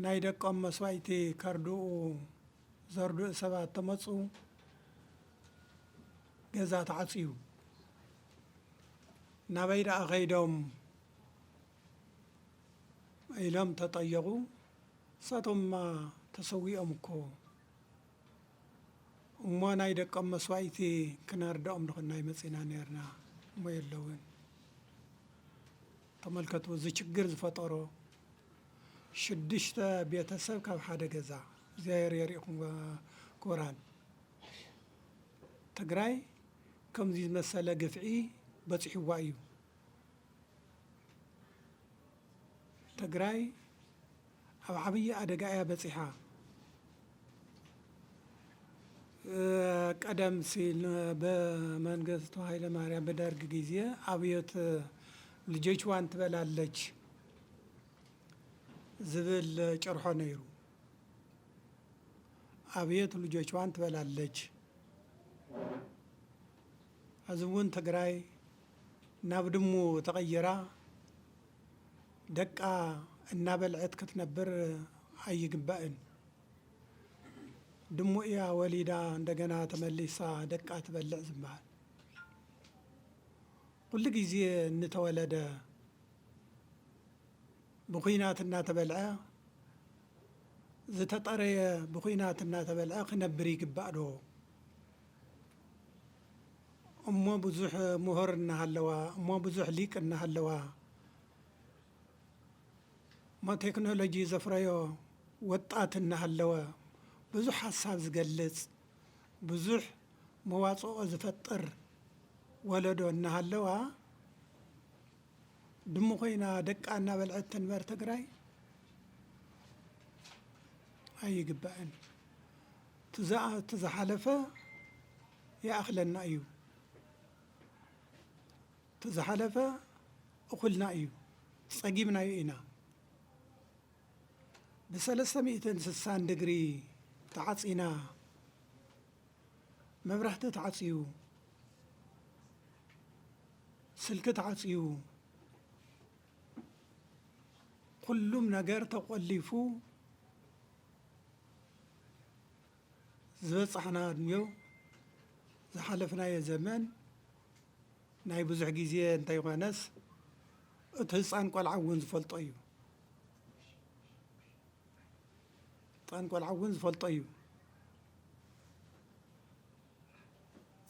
ናይ ደቆም መስዋእቲ ከርድኡ ዘርድኡ ሰባት ተመፁ ገዛ ተዓፅዩ ናበይ ደኣ ኸይዶም ኢሎም ተጠየቁ ሳቶምማ ተሰዊኦም እኮ እሞ ናይ ደቆም መስዋእቲ ክነርድኦም ንኽናይ መፂና ነርና እሞ የለውን ተመልከቱ እዚ ችግር ዝፈጠሮ 6 ቤተሰብ ካብ ሓደ ገዛ እግዚአብሔር የሪእኩም ክቡራን ትግራይ ከምዚ ዝመሰለ ግፍዒ በፂሕዋ እዩ ትግራይ ኣብ ዓብዪ ኣደጋ እያ በፂሓ ቀደም ሲል በመንግስቱ ኃይለማርያም በደርግ ጊዜ አብዮት ልጆችዋን ትበላለች ዝብል ጭርሖ ነይሩ አብዮት ልጆችዋን ትበላለች አዝውን ትግራይ ናብ ድሙ ተቀይራ ደቃ እናበልዐት ክትነብር አይግባእን ድሙ እያ ወሊዳ እንደገና ተመልሳ ደቃ ትበልዕ ዝባል ኩሉ ጊዜ እንተወለደ ብኹይናት እናተበልዐ ዝተጠረየ ብኹይናት እናተበልዐ ክነብር ይግባእ ዶ እሞ ብዙሕ ምሁር እናሃለዋ እሞ ብዙሕ ሊቅ እናሃለዋ ማ ቴክኖሎጂ ዘፍረዮ ወጣት እናሃለወ ብዙሕ ሓሳብ ዝገልጽ ብዙሕ መዋጽኦ ዝፈጥር ወለዶ እናሃለዋ ድሙ ኮይና ደቃ እናበልዐት ተንበር ትግራይ ኣይግባእን ትዝሓለፈ يأخلنا أيو تزحلف أخلنا أيو صقيمنا يئنا ب360 دقري تعصينا مبرحت تعصيو سلك تعصيو كلهم نجار تقلفو زبصحنا دنيو زحلفنا يا زمان ناي بزح جيزي انت يغانس اتهصان قال عون زفلطيو طان قال عون زفلطيو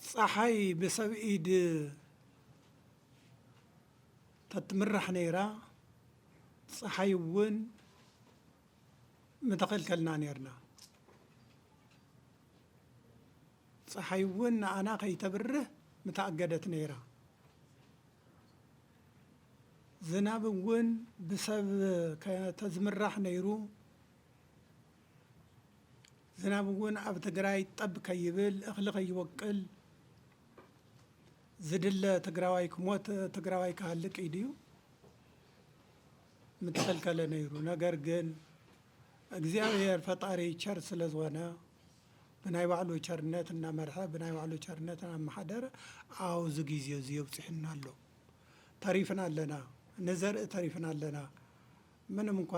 صحي بسبب ايد تتمرح نيرا صحي ون متقل كلنا نيرنا صحي ون انا كيتبره متأجدت نيرا زناب ون بسبب كتزمرح نيرو زناب ون اب تقراي طب كيبل اخلق يوكل زدل تقراوي كموت تقراوي كهلك ايديو متخلكل نيرو نجر جن እግዚአብሔር ፈጣሪ ቸር ስለዝሆነ ብናይ ባዕሉ ቸርነት እና መርሐ ብናይ ባዕሉ ቸርነት እና ማሐደረ አውዝ ጊዜ ዝየብጽሕና ኣሎ ተሪፍና ኣለና ንዘርኢ ተሪፍና ኣለና ምንም እንኳ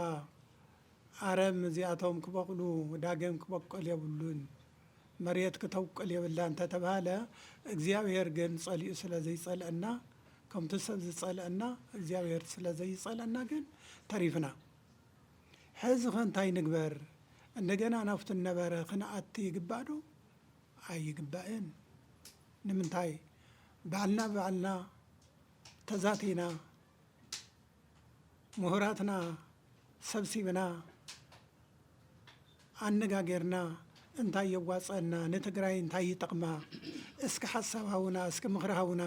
አረም እዚኣቶም ክበቅሉ ዳግም ክበቆል የብሉን መሬት ክተውቅል የብላ እንተተባሃለ እግዚአብሔር ግን ጸሊኡ ስለዘይጸልአና ከምቲ ሰብ ዝጸልአና እግዚአብሔር ስለዘይጸልአና ግን ተሪፍና ሕዚ ኸንታይ ንግበር እንደገና ናፍቱ ነበረ ክነአቲ ይግባዶ ኣይግባእን ንምንታይ ባዕልና ተዛቲና ምሁራትና ሰብሲብና አነጋገርና እንታይ የዋጸና ንትግራይ እንታይ ይጠቅማ እስከ ሐሳብሃውና እስከ ምኽርሃውና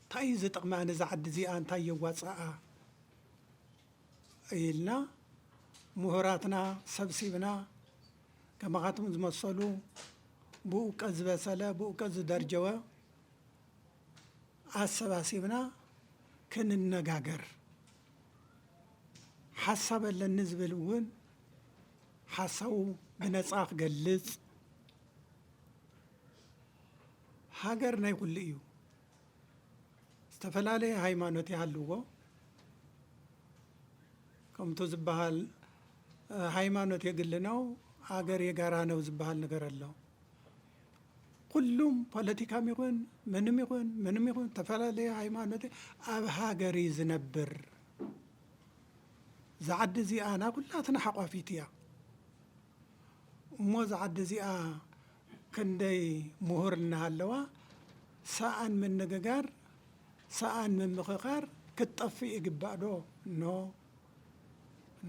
እንታይ ዝጠቅማ ንዝዓዲ እዚኣ እንታይ የዋጸአ ኢልና ምሁራትና ሰብሲብና ከማኻትም ዝመሰሉ ብእውቀት ዝበሰለ ብእውቀት ዝደርጀወ አሰባሲብና ክንነጋገር ሓሳብ ኣለኒ ዝብል እውን ሓሳቡ ብነፃ ክገልጽ ሃገር ናይ ኩሉ እዩ ዝተፈላለየ ሃይማኖት ይሃልዎ ከምቶ ዝበሃል ሃይማኖት የግል ነው ሃገር የጋራ ነው ዝበሃል ነገር አለው ኩሉም ፖለቲካም ይኹን ምንም ይኹን ተፈላለየ ሃይማኖት ኣብ ሃገር ዝነብር ዝዓዲ እዚኣ ናብ ኩላትና ሓቋፊት እያ እሞ ዝዓዲ እዚኣ ክንደይ ምሁር እናሃለዋ ሰኣን ምንግጋር ሰኣን ምምኽኻር ክትጠፍእ ይግባእ ዶ ኖ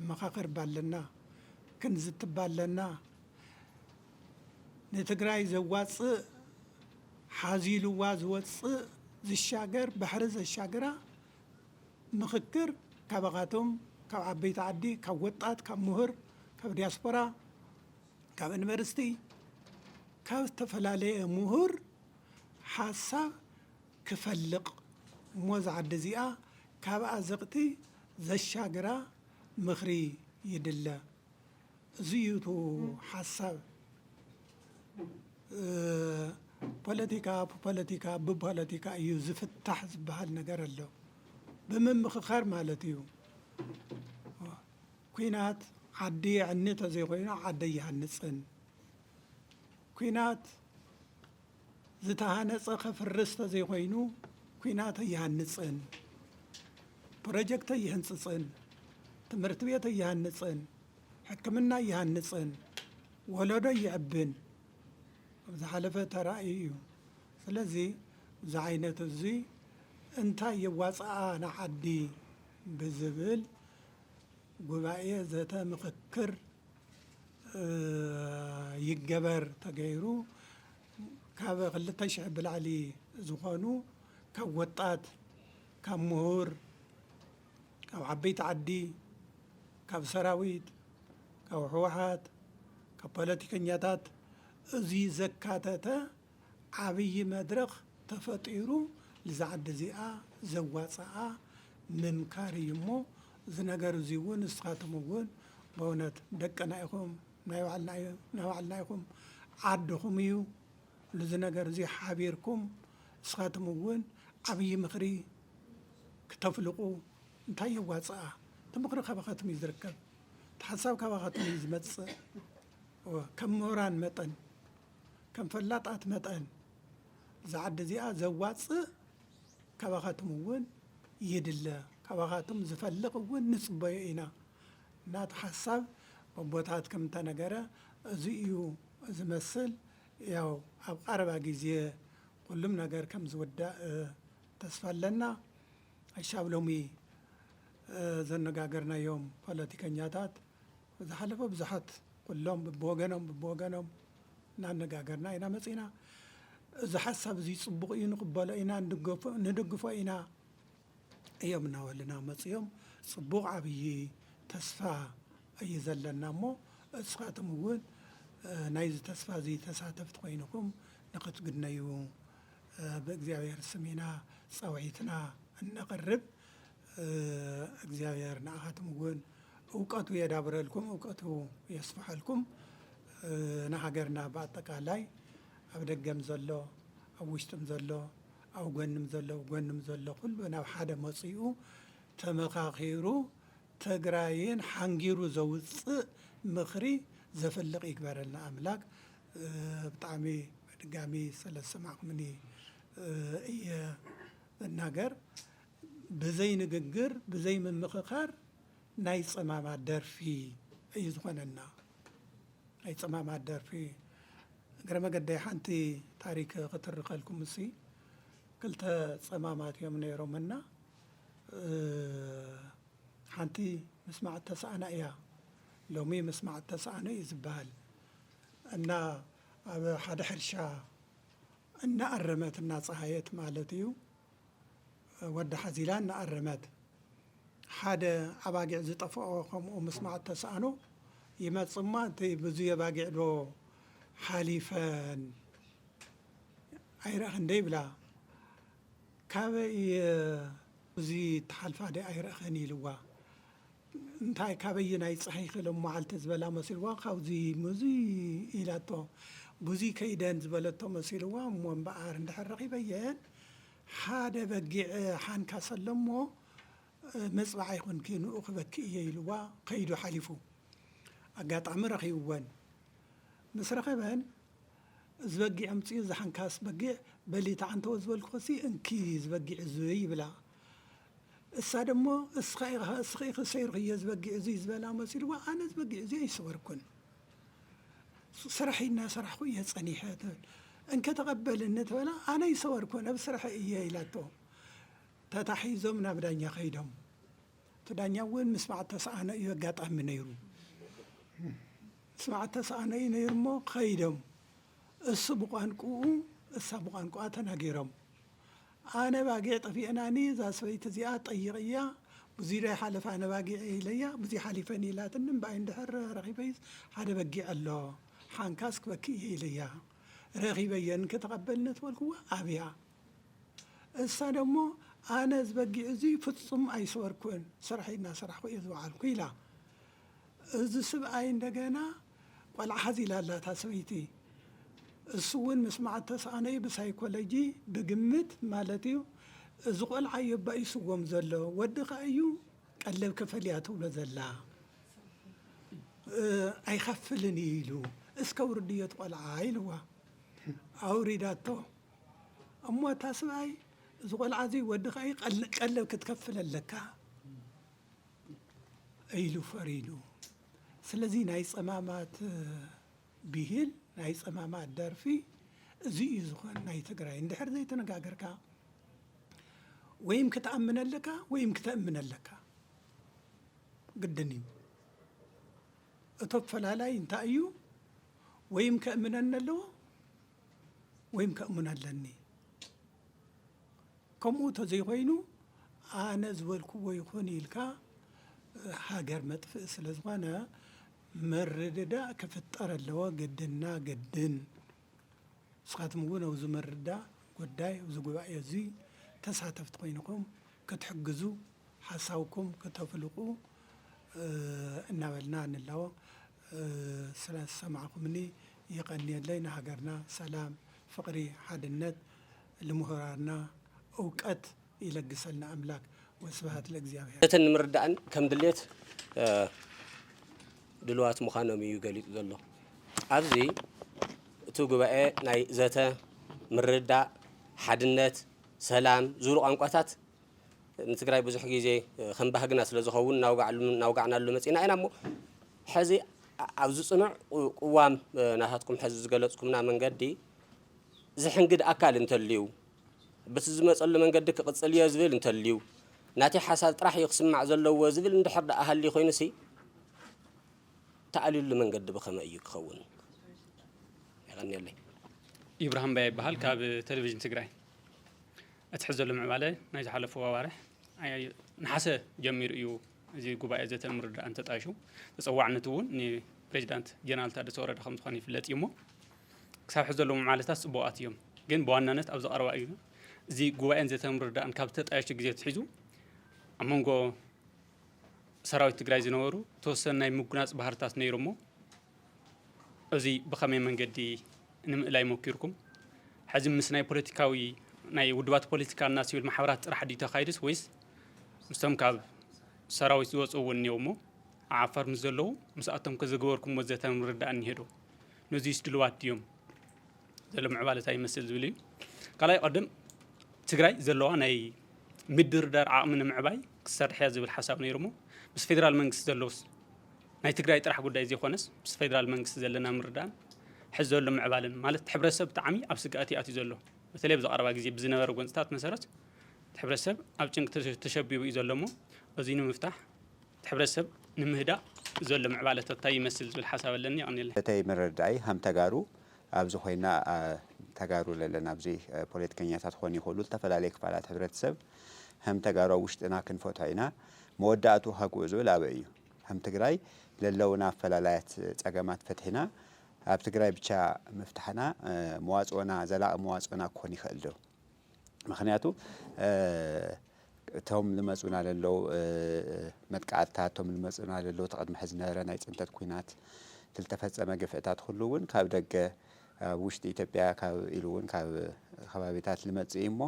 መኻኽር ባለና ክንዝትባለና ንትግራይ ዘዋፅእ ሓዚልዋ ዝወፅእ ዝሻገር ባሕሪ ዘሻገራ ምኽክር ካባኻቶም ካብ ዓበይቲ ዓዲ ካብ ወጣት ካብ ምሁር ካብ ዲያስፖራ ካብ ዩኒቨርሲቲ ካብ ዝተፈላለየ ምሁር ሓሳብ ክፈልቕ እሞ ዝዓዲ እዚኣ ካብ ኣዘቕቲ ዘሻገራ ምኽሪ ይድለ እዚዩቱ ሓሳብ ፖለቲካ ብፖለቲካ እዩ ዝፍታሕ ዝበሃል ነገር ኣሎ ብምምኽኻር ማለት እዩ ኩናት ዓዲ ዕኒ ተዘይኮይኑ ዓዲ ይሃንፅን ኩናት ዝተሃነፀ ከፍርስ ተዘይኮይኑ ኩናት ይሃንፅን ፕሮጀክት ይህንፅፅን ትምህርት ቤት ይሃንፅን ሕክምና ይሃንፅን ወለዶ ይዕብን ዝሓለፈ ተራእዩ እዩ ስለዚ እዚ ዓይነት እዚ እንታይ የዋፅኣ ንዓዲ ብዝብል ጉባኤ ዘተ ምኽክር ይገበር ተገይሩ ካብ 2000 ብላዕሊ ዝኾኑ ካብ ወጣት ካብ ምሁር ካብ ዓበይቲ ዓዲ ካብ ሰራዊት ካብ ሕወሓት ካብ ፖለቲከኛታት እዚ ዘካተተ ዓብይ መድረኽ ተፈጢሩ ልዛዓዲ እዚኣ ዘዋፅኣ ምምካር እዩ እሞ እዚ ነገር እዚ እውን ንስኻትኩም እውን በእውነት ደቀና ኢኹም ናይ ባዕልና ኢኹም ዓድኹም እዩ ልዚ ነገር እዚ ሓቢርኩም ንስኻትኩም እውን ዓብይ ምኽሪ ክተፍልቁ እንታይ የዋፅኣ እቲ ምኽሪ ካባኻትኩም እዩ ዝርከብ እቲ ሓሳብ ካባኻትኩም እዩ ዝመፅእ ከም ምሁራን መጠን ከም ፈላጣት መጠን ዝዓዲ እዚኣ ዘዋፅእ ካባኻትኩም እውን ይድለ ካባኻትኩም ዝፈልቕ እውን ንፅበዮ ኢና እናቲ ሓሳብ ቦታት ከም ተነገረ እዚ እዩ ዝመስል ያው ኣብ ቀረባ ግዜ ኩሉም ነገር ከም ዝውዳእ ተስፋ ኣለና ኣይሻብ ሎሚ ዘነጋገርናዮም ፖለቲከኛታት ዝሓለፈ ብዙሓት ኩሎም ብወገኖም እናነጋገርና ኢና መፂና እዚ ሓሳብ እዚ ፅቡቕ እዩ ንቕበሎ ኢና ንድግፎ ኢና እዮም እናበሉና መፅኦም ፅቡቕ ዓብይ ተስፋ እዩ ዘለና እሞ እስኻትኩም እውን ናይዚ ተስፋ እዚ ተሳተፍቲ ኮይንኩም ንኽትግነዩ ብእግዚአብሔር ስም ኢና ፀውዒትና እነቕርብ እግዚአብሔር ንኣኻትኩም እውን እውቀቱ የዳብረልኩም እውቀቱ የስፋሐልኩም ንሃገርና በኣጠቃላይ ኣብ ደገም ዘሎ ኣብ ውሽጥም ዘሎ ኣብ ጎንም ዘሎ ኩሉ ናብ ሓደ መፂኡ ተመኻኺሩ ትግራይን ሓንጊሩ ዘውፅእ ምኽሪ ዘፈልቕ ይግበረልና ኣምላክ ብጣዕሚ በድጋሚ ስለሰማዕኩምኒ እየ ዝናገር ብዘይ ንግግር ብዘይ ምምኽኻር ናይ ፀማማት ደርፊ እዩ ዝኾነና ናይ ፀማማት ደርፊ እግረ መገዳይ ሓንቲ ታሪክ ክትርከልኩም እሲ ክልተ ፀማማት እዮም ነይሮምና ሓንቲ ምስማዕ ተሰኣና እያ ሎሚ ምስማዕ ተሰኣነ እዩ ዝበሃል እና ኣብ ሓደ ሕርሻ እናኣረመት እናፀሃየት ማለት እዩ ወዲ ሓዚላ እናኣረመት ሓደ ኣባጊዕ ዝጠፍኦ ከምኡ ምስማዕ ተሰኣኖ ይመፅእ እማ እቲ ብዙ ኣባጊዕ ዶ ሓሊፈን ኣይረአኽን ደ ይብላ ካበይ እዚ ተሓልፋ ደ ኣይረአኽን ኢልዋ እንታይ ካበይ ናይ ፀሓይክ ሎም መዓልቲ ዝበላ መሲልዋ ካብዚ ሙዚ ኢላቶ ብዙ ከይደን ዝበለቶ መሲልዋ እሞ እምበኣር እንድሕር ረኺበየን ሓደ በጊዕ ሓንካስ ኣሎ እሞ መፅባዕ ይኹንኪ ንኡ ክበኪ እየ ኢልዋ ከይዱ ሓሊፉ ኣጋጣሚ ረኺብወን ምስ ረኸበን ዝበጊዕ ኣምፅኡ ዝሓንካስ በጊዕ በሊታ ዓንተወ ዝበልክኾሲ እንኪ ዝበጊዕ እዚ ይብላ እሳ ደሞ እስኺ ክሰይሩ እየ ዝበጊዕ እዚ ዝበላ መሲልዋ ኣነ ዝበጊዕ እዚ ኣይሰወርኩን ስራሕና ስራሕኩ እየ ፀኒሐ ትብል እንከተቐበልኒ ትበላ ኣነ ይሰወርኩን ኣብ ስራሕ እየ ኢላቶ ተታሒዞም ናብ ዳኛ ከይዶም እቲ ዳኛ እውን ምስማዕ ተሰኣነ እዩ ኣጋጣሚ ነይሩ ምስማዕ ተሰኣነ እዩ ነይሩ እሞ ከይዶም እሱ ብቋንቁኡ እሳ ብቋንቁኣ ተናጊሮም ኣነ ባጊዕ ጠፊአናኒ እዛ ሰበይቲ እዚኣ ጠይቕ እያ ብዙይ ዳይ ሓለፋ ኣነ ባጊዕ ኢለያ ብዙይ ሓሊፈን ኢላትኒ እምበኣይ እንድሕር ረኺበይ ሓደ በጊዕ ኣሎ ሓንካስ ክበኪ እየ ኢለያ ረኺበየን ከተቐበልኒ ትበልክዋ ኣብያ እሳ ደሞ ኣነ ዝበጊዕ እዚ ፍፁም ኣይሰወርኩን ስራሕና ስራሕኩ እየ ዝበዓልኩ ኢላ እዚ ስብኣይ እንደገና ቆልዓ ሓዚላ ኣላታ ሰበይቲ እሱ እውን ምስማዕ ተሰኣነ እዩ ብሳይኮሎጂ ብግምት ማለት እዩ እዚ ቆልዓ እዩ ባኢስዎም ዘሎ ወድኻ እዩ ቀለብ ከፈልያ ትብሎ ዘላ ኣይኸፍልን ኢሉ እስከ ውርድዮት ቆልዓ ኢልዋ ኣውሪዳቶ እሞ እታ ሰብኣይ እዚ ቆልዓ እዚ ወድኻ እዩ ቀለብ ክትከፍል ኣለካ ኢሉ ፈሪዱ ስለዚ ናይ ፀማማት ብሂል ናይ ፀማማት ደርፊ እዚ እዩ ዝኾን ናይ ትግራይ እንድሕር ዘይተነጋገርካ ወይም ክትኣምን ኣለካ ወይም ክተእምን ኣለካ ግድን እዩ እቶ ፈላላይ እንታይ እዩ ወይም ከእምነን ኣለዎ ወይም ከእሙን ኣለኒ ከምኡ ተዘይኮይኑ ኣነ ዝበልክዎ ይኹን ኢልካ ሃገር መጥፍእ ስለ ዝኾነ ምርድዳእ ክፍጠር ኣለዎ ግድና ግድን سخاتم وز مردا قداي وز قبائي زي تساتفت قينكم كتحجزوا حساوكم كتفلقوا እናበልና እንላው ስለሰማዕኩምኒ ይቀንየለይና ሀገርና ሰላም ፍቅሪ ሓድነት ለምሁራና እውቀት ይለግሰልና አምላክ ወስብሐት ለእግዚአብሔር ዘተን ምርዳእን ከም ድሌት ድልዋት ምዃኖም እዩ ገሊጹ ዘሎ ኣብዚ እቲ ጉባኤ ናይ ዘተ ምርዳእ ሓድነት ሰላም ዝብሉ ቋንቋታት ንትግራይ ብዙሕ ግዜ ከም ባህግና ስለ ዝኸውን ናውጋዕናሉ መፂና ኢና እሞ ሕዚ ኣብዚ ፅኑዕ ቅዋም ናታትኩም ሕዚ ዝገለፅኩምና መንገዲ ዝሕንግድ ኣካል እንተልዩ በቲ ዝመፀሉ መንገዲ ክቕፅል እየ ዝብል እንተልዩ ናተይ ሓሳብ ጥራሕ እዩ ክስማዕ ዘለዎ ዝብል እንድሕር ዳኣ ሃሊ ኮይኑሲ ተኣልዩሉ መንገዲ ብኸመይ እዩ ክኸውን ይቐኒየለይ ኢብራሂም ባይ ይበሃል ካብ ቴሌቪዥን ትግራይ እትሕዘሉ ምዕባለ ናይ ዝሓለፈ ዋዋርሕ ንሓሰ ጀሚሩ እዩ እዚ ጉባኤ ዘተ ምርዳእ እንተጣይሹ ተፀዋዕነቱ እውን ንፕሬዚዳንት ጀነራል ታደሰ ወረደ ከም ዝኾነ ይፍለጥ እዩ እሞ ክሳብ ሕዚ ዘለዉ ምዕባለታት ፅቡቃት እዮም ግን ብዋናነት ኣብ ዝቐረባ እዩ እዚ ጉባኤን ዘተ ምርዳእን ካብ ተጣየሹ ግዜ ትሒዙ ኣብ መንጎ ሰራዊት ትግራይ ዝነበሩ ተወሰነ ናይ ምጉናፅ ባህርታት ነይሩ እሞ እዚ ብኸመይ መንገዲ ንምእላይ ሞኪርኩም ሕዚ ምስ ናይ ፖለቲካዊ ናይ ውድባት ፖለቲካና ሲቪል ማሕበራት ጥራሕ ዲ ተኻይድስ ወይስ ምስቶም ካብ ሰራዊት ዝወፁ እውን እኒአው እሞ ዓፋር ምስ ዘለዉ ምስኣቶም ከዘገበርኩም ወዘተ ምርዳእ እኒሄዶ ነዚስ ድልዋት ድዮም ዘሎ ምዕባለታ ይመስል ዝብል እዩ ካልኣይ ቀደም ትግራይ ዘለዋ ናይ ምድርዳር ዓቕሚ ንምዕባይ ክሰርሕ እያ ዝብል ሓሳብ ነይሩ እሞ ምስ ፌደራል መንግስቲ ዘለውስ ናይ ትግራይ ጥራሕ ጉዳይ ዘይኮነስ ምስ ፌደራል መንግስቲ ዘለና ምርዳእን ሕዚ ዘሎ ምዕባልን ማለት ሕብረተሰብ ብጣዕሚ ኣብ ስጋኣት ኣትዩ ዘሎ በተለይ ብዝቐረባ ግዜ ብዝነበረ ጎንፅታት መሰረት ሕብረተሰብ ኣብ ጭንቂ ተሸቢቡ እዩ ዘሎ እሞ እዚ ንምፍታሕ ሕብረተሰብ ንምህዳእ ዘሎ ምዕባለታት እንታይ ይመስል ዝብል ሓሳብ ኣለኒ ይቐኒየለይ እተይ ምርዳይ ሃም ተጋሩ ኣብዚ ኮይና ተጋሩ ለለና ኣብዚ ፖለቲከኛታት ክኾኑ ይኽእሉ ዝተፈላለዩ ክፋላት ሕብረተሰብ ሃም ተጋሩ ውሽጥና ክንፈትሖ ኢና መወዳእቱ ሃግኡ ዝብል ኣበይ እዩ ሃም ትግራይ ለለውና ኣፈላላያት ፀገማት ፈትሒና ኣብ ትግራይ ብቻ መፍታሕና መዋፅኦና ዘላቒ መዋፅኦና ክኾን ይኽእል ዶ ምክንያቱ እቶም ዝመፁና ለለው መጥቃዕትታት እቶም ዝመፁና ለለው ተቐድሚ ሕዚ ዝነበረ ናይ ፅንተት ኩናት ዝተፈፀመ ግፍዕታት ኩሉ እውን ካብ ደገ ኣብ ውሽጢ ኢትዮጵያ ካብ ኢሉ እውን ካብ ከባቢታት ዝመፅእ እሞ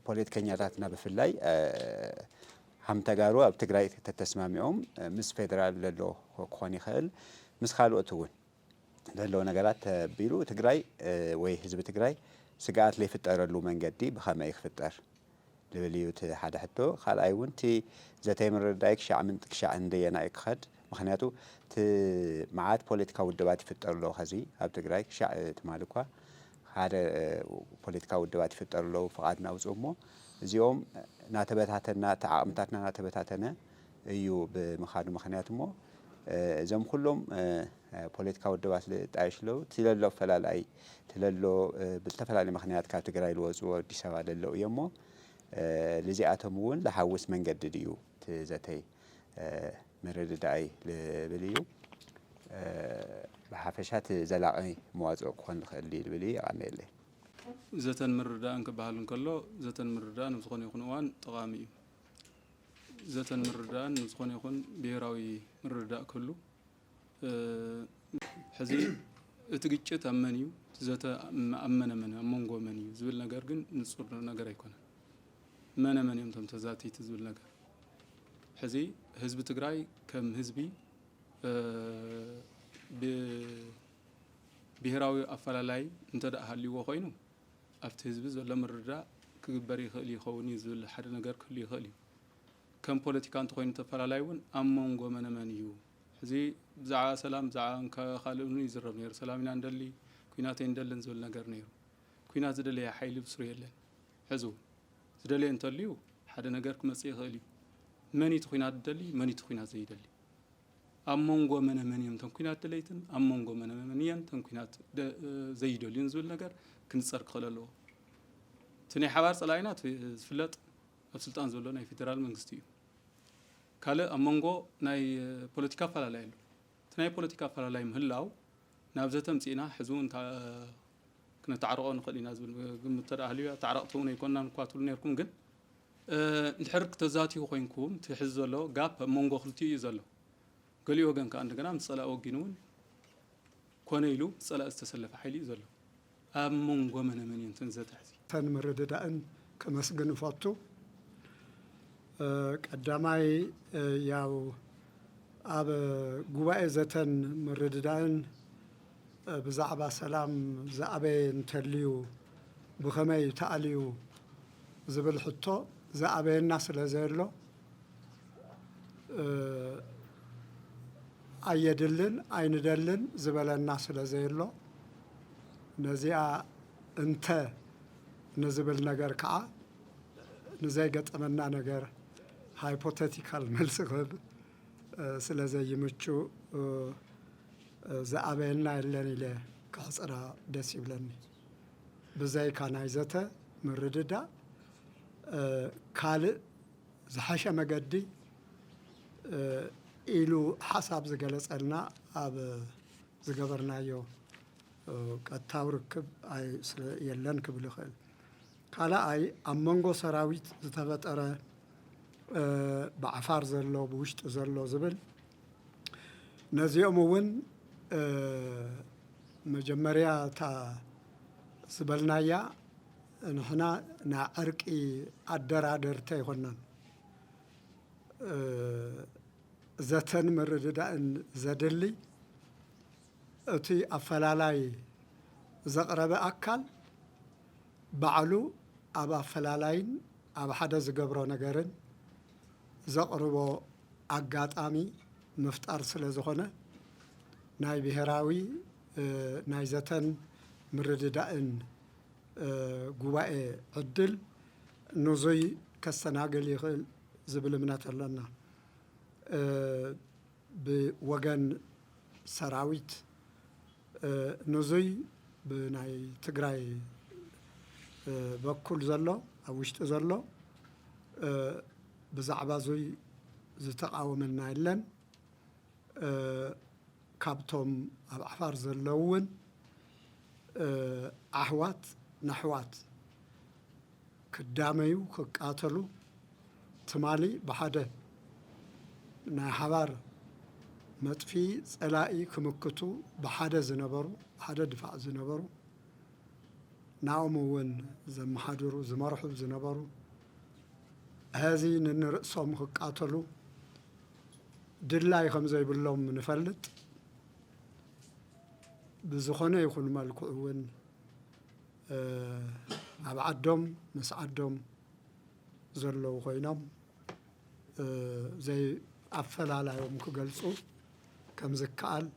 ፖለቲከኛታትና ብፍላይ ሃም ተጋሩ ኣብ ትግራይ ተተስማሚዖም ምስ ፌደራል ዘሎ ክኾን ይኽእል ምስ ካልኦት እውን ዘለዎ ነገራት ተቢሉ ትግራይ ወይ ህዝቢ ትግራይ ስጋኣት ዘይፍጠረሉ መንገዲ ብኸመይ ክፍጠር ልብል እዩ እቲ ሓደ ሕቶ ካልኣይ እውን እቲ ዘተይ ምርዳይ ክሻዕ ምንጢ ክሻዕ እንደየና እዩ ክኸድ ምክንያቱ እቲ መዓት ፖለቲካ ውድባት ይፍጠር ኣሎ ኸዚ ኣብ ትግራይ ክሻዕ ትማል እኳ ሓደ ፖለቲካ ውድባት ይፍጠር ኣለዉ ፍቓድ ናውፅኡ እሞ እዚኦም ናተበታተና እቲ ዓቕምታትና ናተበታተነ እዩ ብምኻዱ ምክንያት እሞ እዞም ኩሎም ፖለቲካ ውድባት ዝጣየሽ ኣለዉ እቲ ለሎ ኣፈላላይ እቲ ለሎ ብዝተፈላለዩ ምክንያት ካብ ትግራይ ዝወፁ ኣዲስ ኣበባ ለለው እዮም እሞ ልዚኣቶም እውን ዝሓውስ መንገዲ ድዩ እቲ ዘተይ ምርድዳእ ዝብል እዩ ብሓፈሻ እቲ ዘላቒ መዋፅኦ ክኾን ዝኽእል ዝብል እዩ ይቐኒየለይ ዘተን ምርዳእን ክበሃል እንከሎ ዘተን ምርዳእን ዝኾነ ይኹን እዋን ጠቓሚ እዩ ዘተን ምርዳእን ዝኾነ ይኹን ብሄራዊ ምርዳእ ክህሉ ሕዚ እቲ ግጭት ኣብ መን እዩ ዘተ ኣብ መነ ኣብ መንጎ መን እዩ ዝብል ነገር ግን ንፁር ነገር ኣይኮነን መነ መን እዮም እቶም ተዛተይቲ ዝብል ነገር ሕዚ ህዝቢ ትግራይ ከም ህዝቢ ብሄራዊ ኣፈላላይ እንተደኣ ሃልይዎ ኮይኑ ኣብቲ ህዝቢ ዘሎ ምርዳእ ክግበር ይኽእል ይኸውን እዩ ዝብል ሓደ ነገር ክህሉ ይኽእል እዩ ከም ፖለቲካ እንተኮይኑ ተፈላላይ እውን ኣብ መንጎ መነ መን እዩ ሕዚ ብዛዕባ ሰላም ብዛዕባ ካልእ እውን ይዝረብ ነይሩ ሰላም ኢና እንደሊ ኩናት እንደልን ዝብል ነገር ነይሩ ኩናት ዝደለየ ሓይሊ ብስሩ የለን ሕዚ ዝደለየ እንተልዩ ሓደ ነገር ክመፅእ ይኽእል እዩ መን እቲ ኩናት ዝደሊ መን እቲ ኩናት ዘይደሊ ኣብ መንጎ መነ መን እዮም እቶም ኩናት ደለይትን ኣብ መንጎ መነ መን እየን እቶም ኩናት ዘይደልዩን ዝብል ነገር ክንፀር ክኽእል ኣለዎ እቲ ናይ ሓባር ፀላኢና ዝፍለጥ ኣብ ስልጣን ዘሎ ናይ ፌደራል መንግስቲ እዩ ካልእ ኣብ መንጎ ናይ ፖለቲካ ኣፈላላይ ኣሎ እቲ ናይ ፖለቲካ ኣፈላላይ ምህላው نابزتهم سينا حزون كنا تعرقون خلينا زبل قمت ترى تعرقتون يكوننا نقاتل نيركم جن الحرك تزاتي وخينكم تحزوا له جاب مونغو خلتي يزلوا قال لي وجن كان عندنا مصلا وجنون كونيلو صلا استسلف حيلي يزلوا مونغو من ينتنزت حزي تنمرد دأن كمسجن فاتو قداماي ياو أب جواء زتن مرد دأن بزعبة سلام زعبين تليو بخمي تأليو زبل حطو زعبين الناس لزيرلو أي دلن أين دلن زبل الناس لزيرلو نزيع انت نزبل نجار كع نزيجت أمنا نجار hypothetical ملسخب سلزي يمشو زعبنا اللي له كحصرا دسي بلني بزاي كان عايزته مرددا كال زحشة مجدي إلو حسب زجلس لنا أب زجبرنا يو كتاورك أي يلن كبل خيل كلا أي أمانجو سراويت زتبت أرى بعفار زلوا بوشت زلوا زبل نزيمون مجمريا تا سبلنايا نحنا نعرقي أدرادر تيخونن زتن مرددان زدلي أتي أفلالاي زقرب أكل بعلو أبا فلالاين أبا حدا زقبرو نقرن زقربو أقات آمي مفتار سلزخونه ناي بهراوي ناي زتن مرددان قواء عدل نزوي كالسناقل يخل زبل منات لنا بوغن سراويت نزوي بناي تقراي بكل زلو أوشت زلو بزعبا زوي زتقاو منا إلن كابتوم أبعفار زلوون أحوات نحوات كداميو كقاتلو تمالي بحده نحبار مطفي صلائي كمكتو بحده زنبرو بحده دفاع زنبرو ناومون زمحادرو زمرحب زنبرو هذه نرأسهم كقاتلو دلاي خمزة باللوم نفلت بزخونه يكون مالكون أبعدهم مسعدهم زلوا خوينام زي أفل على يوم كجلسوا كم زكال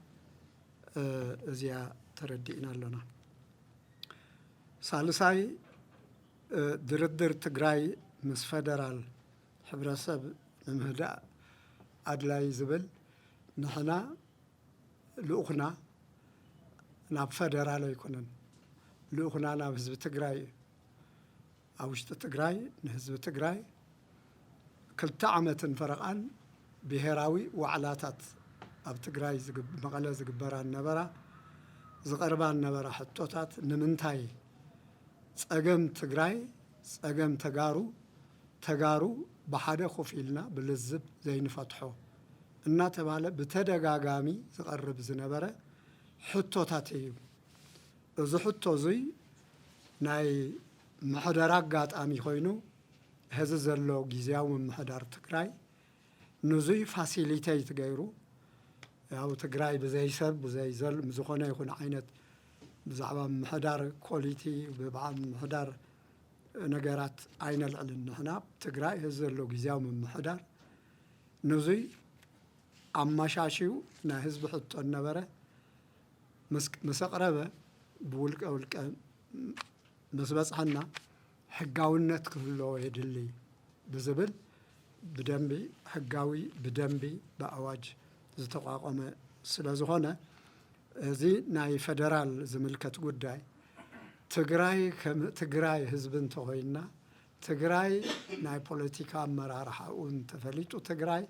زيا تردينا لنا سالساي دردر تجراي مس فدرال حبرسب مهدا أدلاي زبل نحنا لأخنا ناب فدرال يكونن لأخنا ناب حزب تجراي أوشت تجراي نحزب تجراي كل تعمة فرقان بهراوي وعلاتات أب تجراي مقالة زجبران نبرة زقربان نبرة حطوتات نمنتاي سأجم تجراي سأجم تجارو بحدا خفيلنا بالزب زي نفتحه النات باله بتدقاقامي زقرب زنبرة حطوتاتيو إذا حطو زي ناي محدراك قات آمي خوينو هذا زلو جزاو من محدار تقراي نزوي فاسيليتي تغيرو أو تقراي بزي سب بزي زل مزخونه يكون عينت بزعبا محدار كواليتي ببعض محدار نجارات عين العلن هنا تقراي هذا زلو جزاو من محدار نزوي أما شاشيو نا حزب حطو النبرة مسقربة بولك أو الك مسبس حنا حقاوينت كله يدلي بزبل بدنبي حقاوي بدنبي بأواج زتقاقم سلازخونه زي ناي فدرال زملكت قداي تقراي حزب انتوهينا تقراي ناي بوليتيكا مرارحة وانتفليتو تقراي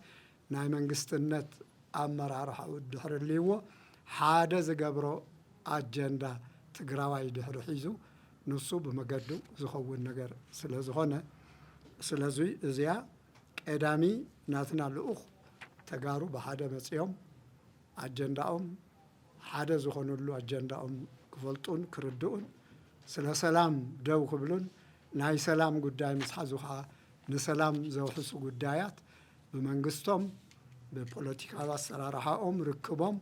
ناي منقستنت مرارحة ودحر الليوه حاده زقبرو ኣጀንዳ ትግራዋይ ድሕሪ ሒዙ ንሱ ብመገዱ ዝኸውን ነገር ስለ ዝኾነ ስለዚ እዚኣ ቀዳሚ ናትና ልኡኽ ተጋሩ ብሓደ መፂኦም ኣጀንዳኦም ሓደ ዝኾኑሉ ኣጀንዳኦም ክፈልጡን ክርድኡን ስለ ሰላም ደው ክብሉን ናይ ሰላም ጉዳይ ምስ ሓዙ ከዓ ንሰላም ዘውሕሱ ጉዳያት ብመንግስቶም ብፖለቲካዊ ኣሰራርሓኦም ርክቦም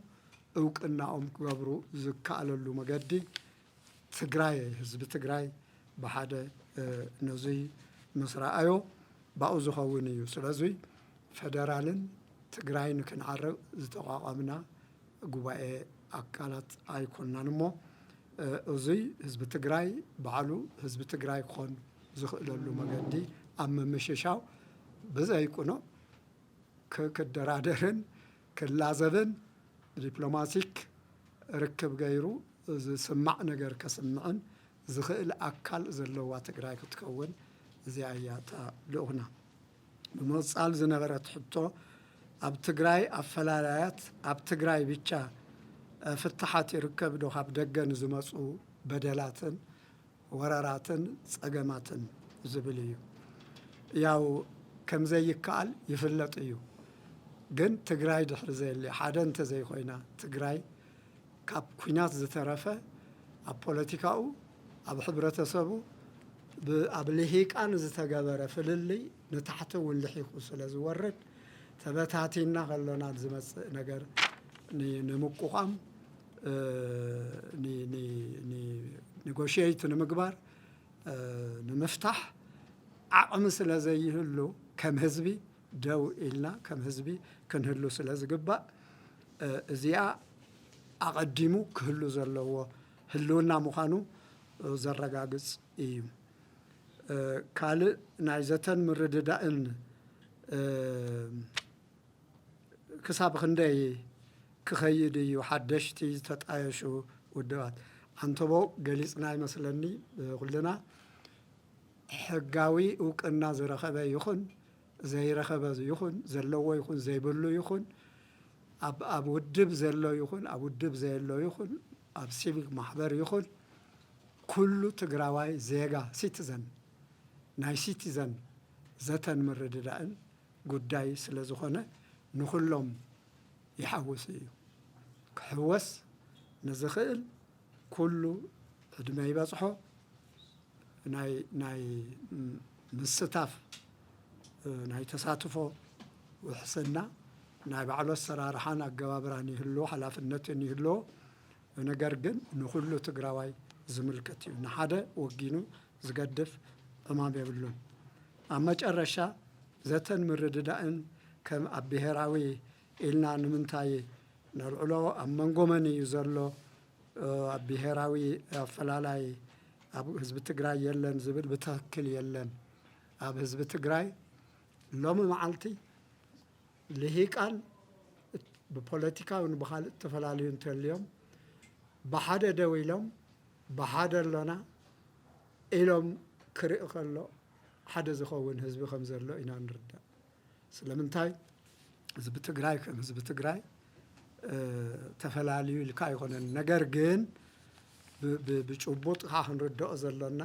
እውቅናኦም ክገብሩ ዝከኣለሉ መገዲ ትግራይ ህዝቢ ትግራይ ብሓደ ነዙይ ምስ ረኣዮ ባኡ ዝኸውን እዩ ስለዚ ፌደራልን ትግራይ ንክንዓርቕ ዝተቋቋምና ጉባኤ ኣካላት ኣይኮንናን እሞ እዙይ ህዝቢ ትግራይ ባዕሉ ህዝቢ ትግራይ ክኾን ዝኽእለሉ መገዲ ኣብ ምምሽሻው ብዘይቁኖ ክደራደርን ክላዘብን ዲፕሎማቲክ ርክብ ገይሩ ዝስማዕ ነገር ከስምዕን ዝኽእል ኣካል ዘለዋ ትግራይ ክትከውን እዚኣ እያ እታ ልኡኽና ብምቕፃል ዝነበረት ሕቶ ኣብ ትግራይ ኣፈላላያት ኣብ ትግራይ ብቻ ፍትሓት ይርከብ ዶ ካብ ደገ ንዝመፁ በደላትን ወረራትን ፀገማትን ዝብል እዩ ያው ከምዘይከኣል ይፍለጥ እዩ ግን ትግራይ ድሕሪ ዘየለ ሓደ እንተዘይኮይና ትግራይ ካብ ኩናት ዝተረፈ ኣብ ፖለቲካኡ ኣብ ሕብረተሰቡ ኣብ ልሂቃን ዝተገበረ ፍልልይ ንታሕቲ እውን ልሒቑ ስለ ዝወርድ ተበታቲና ከሎና ዝመፅእ ነገር ንምቁቋም ኔጎሽየት ንምግባር ንምፍታሕ ዓቕሚ ስለ ዘይህሉ ከም ህዝቢ ደው ኢልና ከም ህዝቢ ክንህሉ ስለ ዝግባእ እዚኣ ኣቐዲሙ ክህሉ ዘለዎ ህልውና ምዃኑ ዘረጋግፅ እዩ ካልእ ናይ ዘተን ምርድዳእን ክሳብ ክንደይ ክኸይድ እዩ ሓደሽቲ ዝተጣየሹ ውድባት ኣንተቦ ገሊፅና ይመስለኒ ኩልና ሕጋዊ እውቅና ዝረኸበ ይኹን ዘይረኸበ ይኹን ዘለዎ ይኹን ዘይብሉ ይኹን ኣብ ውድብ ዘሎ ይኹን ኣብ ውድብ ዘየሎ ይኹን ኣብ ሲቪክ ማሕበር ይኹን ኩሉ ትግራዋይ ዜጋ ሲቲዘን ናይ ሲቲዘን ዘተን ምርድዳእን ጉዳይ ስለ ዝኾነ ንኩሎም ይሓውስ እዩ ክሕወስ ንዝኽእል ኩሉ ዕድመ ይበፅሖ ናይ ምስታፍ ናይ ተሳትፎ ውሕስና ናይ ባዕሉ ኣሰራርሓን ኣገባብራን ይህልዎ ሓላፍነትን ይህልዎ ነገር ግን ንኩሉ ትግራዋይ ዝምልከት እዩ ንሓደ ወጊኑ ዝገድፍ ዕማም የብሉን ኣብ መጨረሻ ዘተን ምርድዳእን ከም ኣብ ብሄራዊ ኢልና ንምንታይ ነልዕሎ ኣብ መንጎ መን እዩ ዘሎ ኣብ ብሄራዊ ኣፈላላይ ኣብ ህዝቢ ትግራይ የለን ዝብል ብትክክል የለን ኣብ ህዝቢ ትግራይ ሎሚ መዓልቲ ልሂቃን ብፖለቲካውን ብካልእ ተፈላለዩ እንተልዮም ብሓደ ደው ኢሎም ብሓደ ኣሎና ኢሎም ክርኢ ከሎ ሓደ ዝኸውን ህዝቢ ከም ዘሎ ኢና ንርዳእ ስለምንታይ ህዝቢ ትግራይ ከም ህዝቢ ትግራይ ተፈላለዩ ኢልካ ኣይኮነን ነገር ግን ብጭቡጥ ካ ክንርድኦ ዘሎና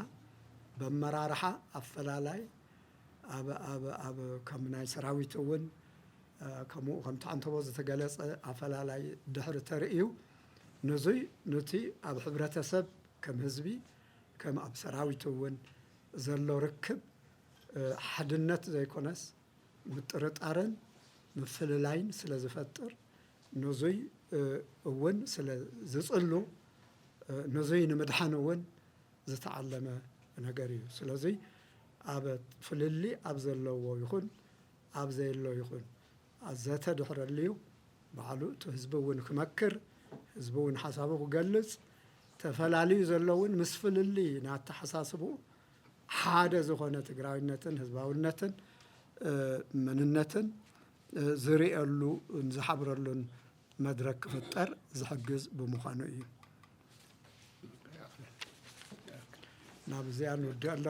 በመራርሓ ኣፈላላይ ኣብ ከም ናይ ሰራዊት እውን ከምኡ ከምቲ ኣንተቦ ዝተገለፀ ኣፈላላይ ድሕሪ ተርእዩ ነዙይ ነቲ ኣብ ሕብረተሰብ ከም ህዝቢ ከም ኣብ ሰራዊት እውን ዘሎ ርክብ ሓድነት ዘይኮነስ ምጥርጣርን ምፍልላይን ስለ ዝፈጥር ነዙይ እውን ስለ ዝፅሉ ነዙይ ንምድሓን እውን ዝተዓለመ ነገር እዩ ስለዚ ኣብ ፍልሊ ኣብ ዘለዎ ይኹን ኣብ ዘየሎ ይኹን ዘተ ድሕረልዩ ባዕሉ እቲ ህዝቢ እውን ክመክር ህዝቢ እውን ሓሳቡ ክገልፅ ተፈላለዩ ዘለውን ምስ ፍልሊ ናተሓሳስቡ ሓደ ዝኾነ ትግራዊነትን ህዝባውነትን መንነትን ዝርአሉ ዝሓብረሉን መድረክ ክፍጠር ዝሕግዝ ብምዃኑ እዩ ናብዚኣ ንውድእ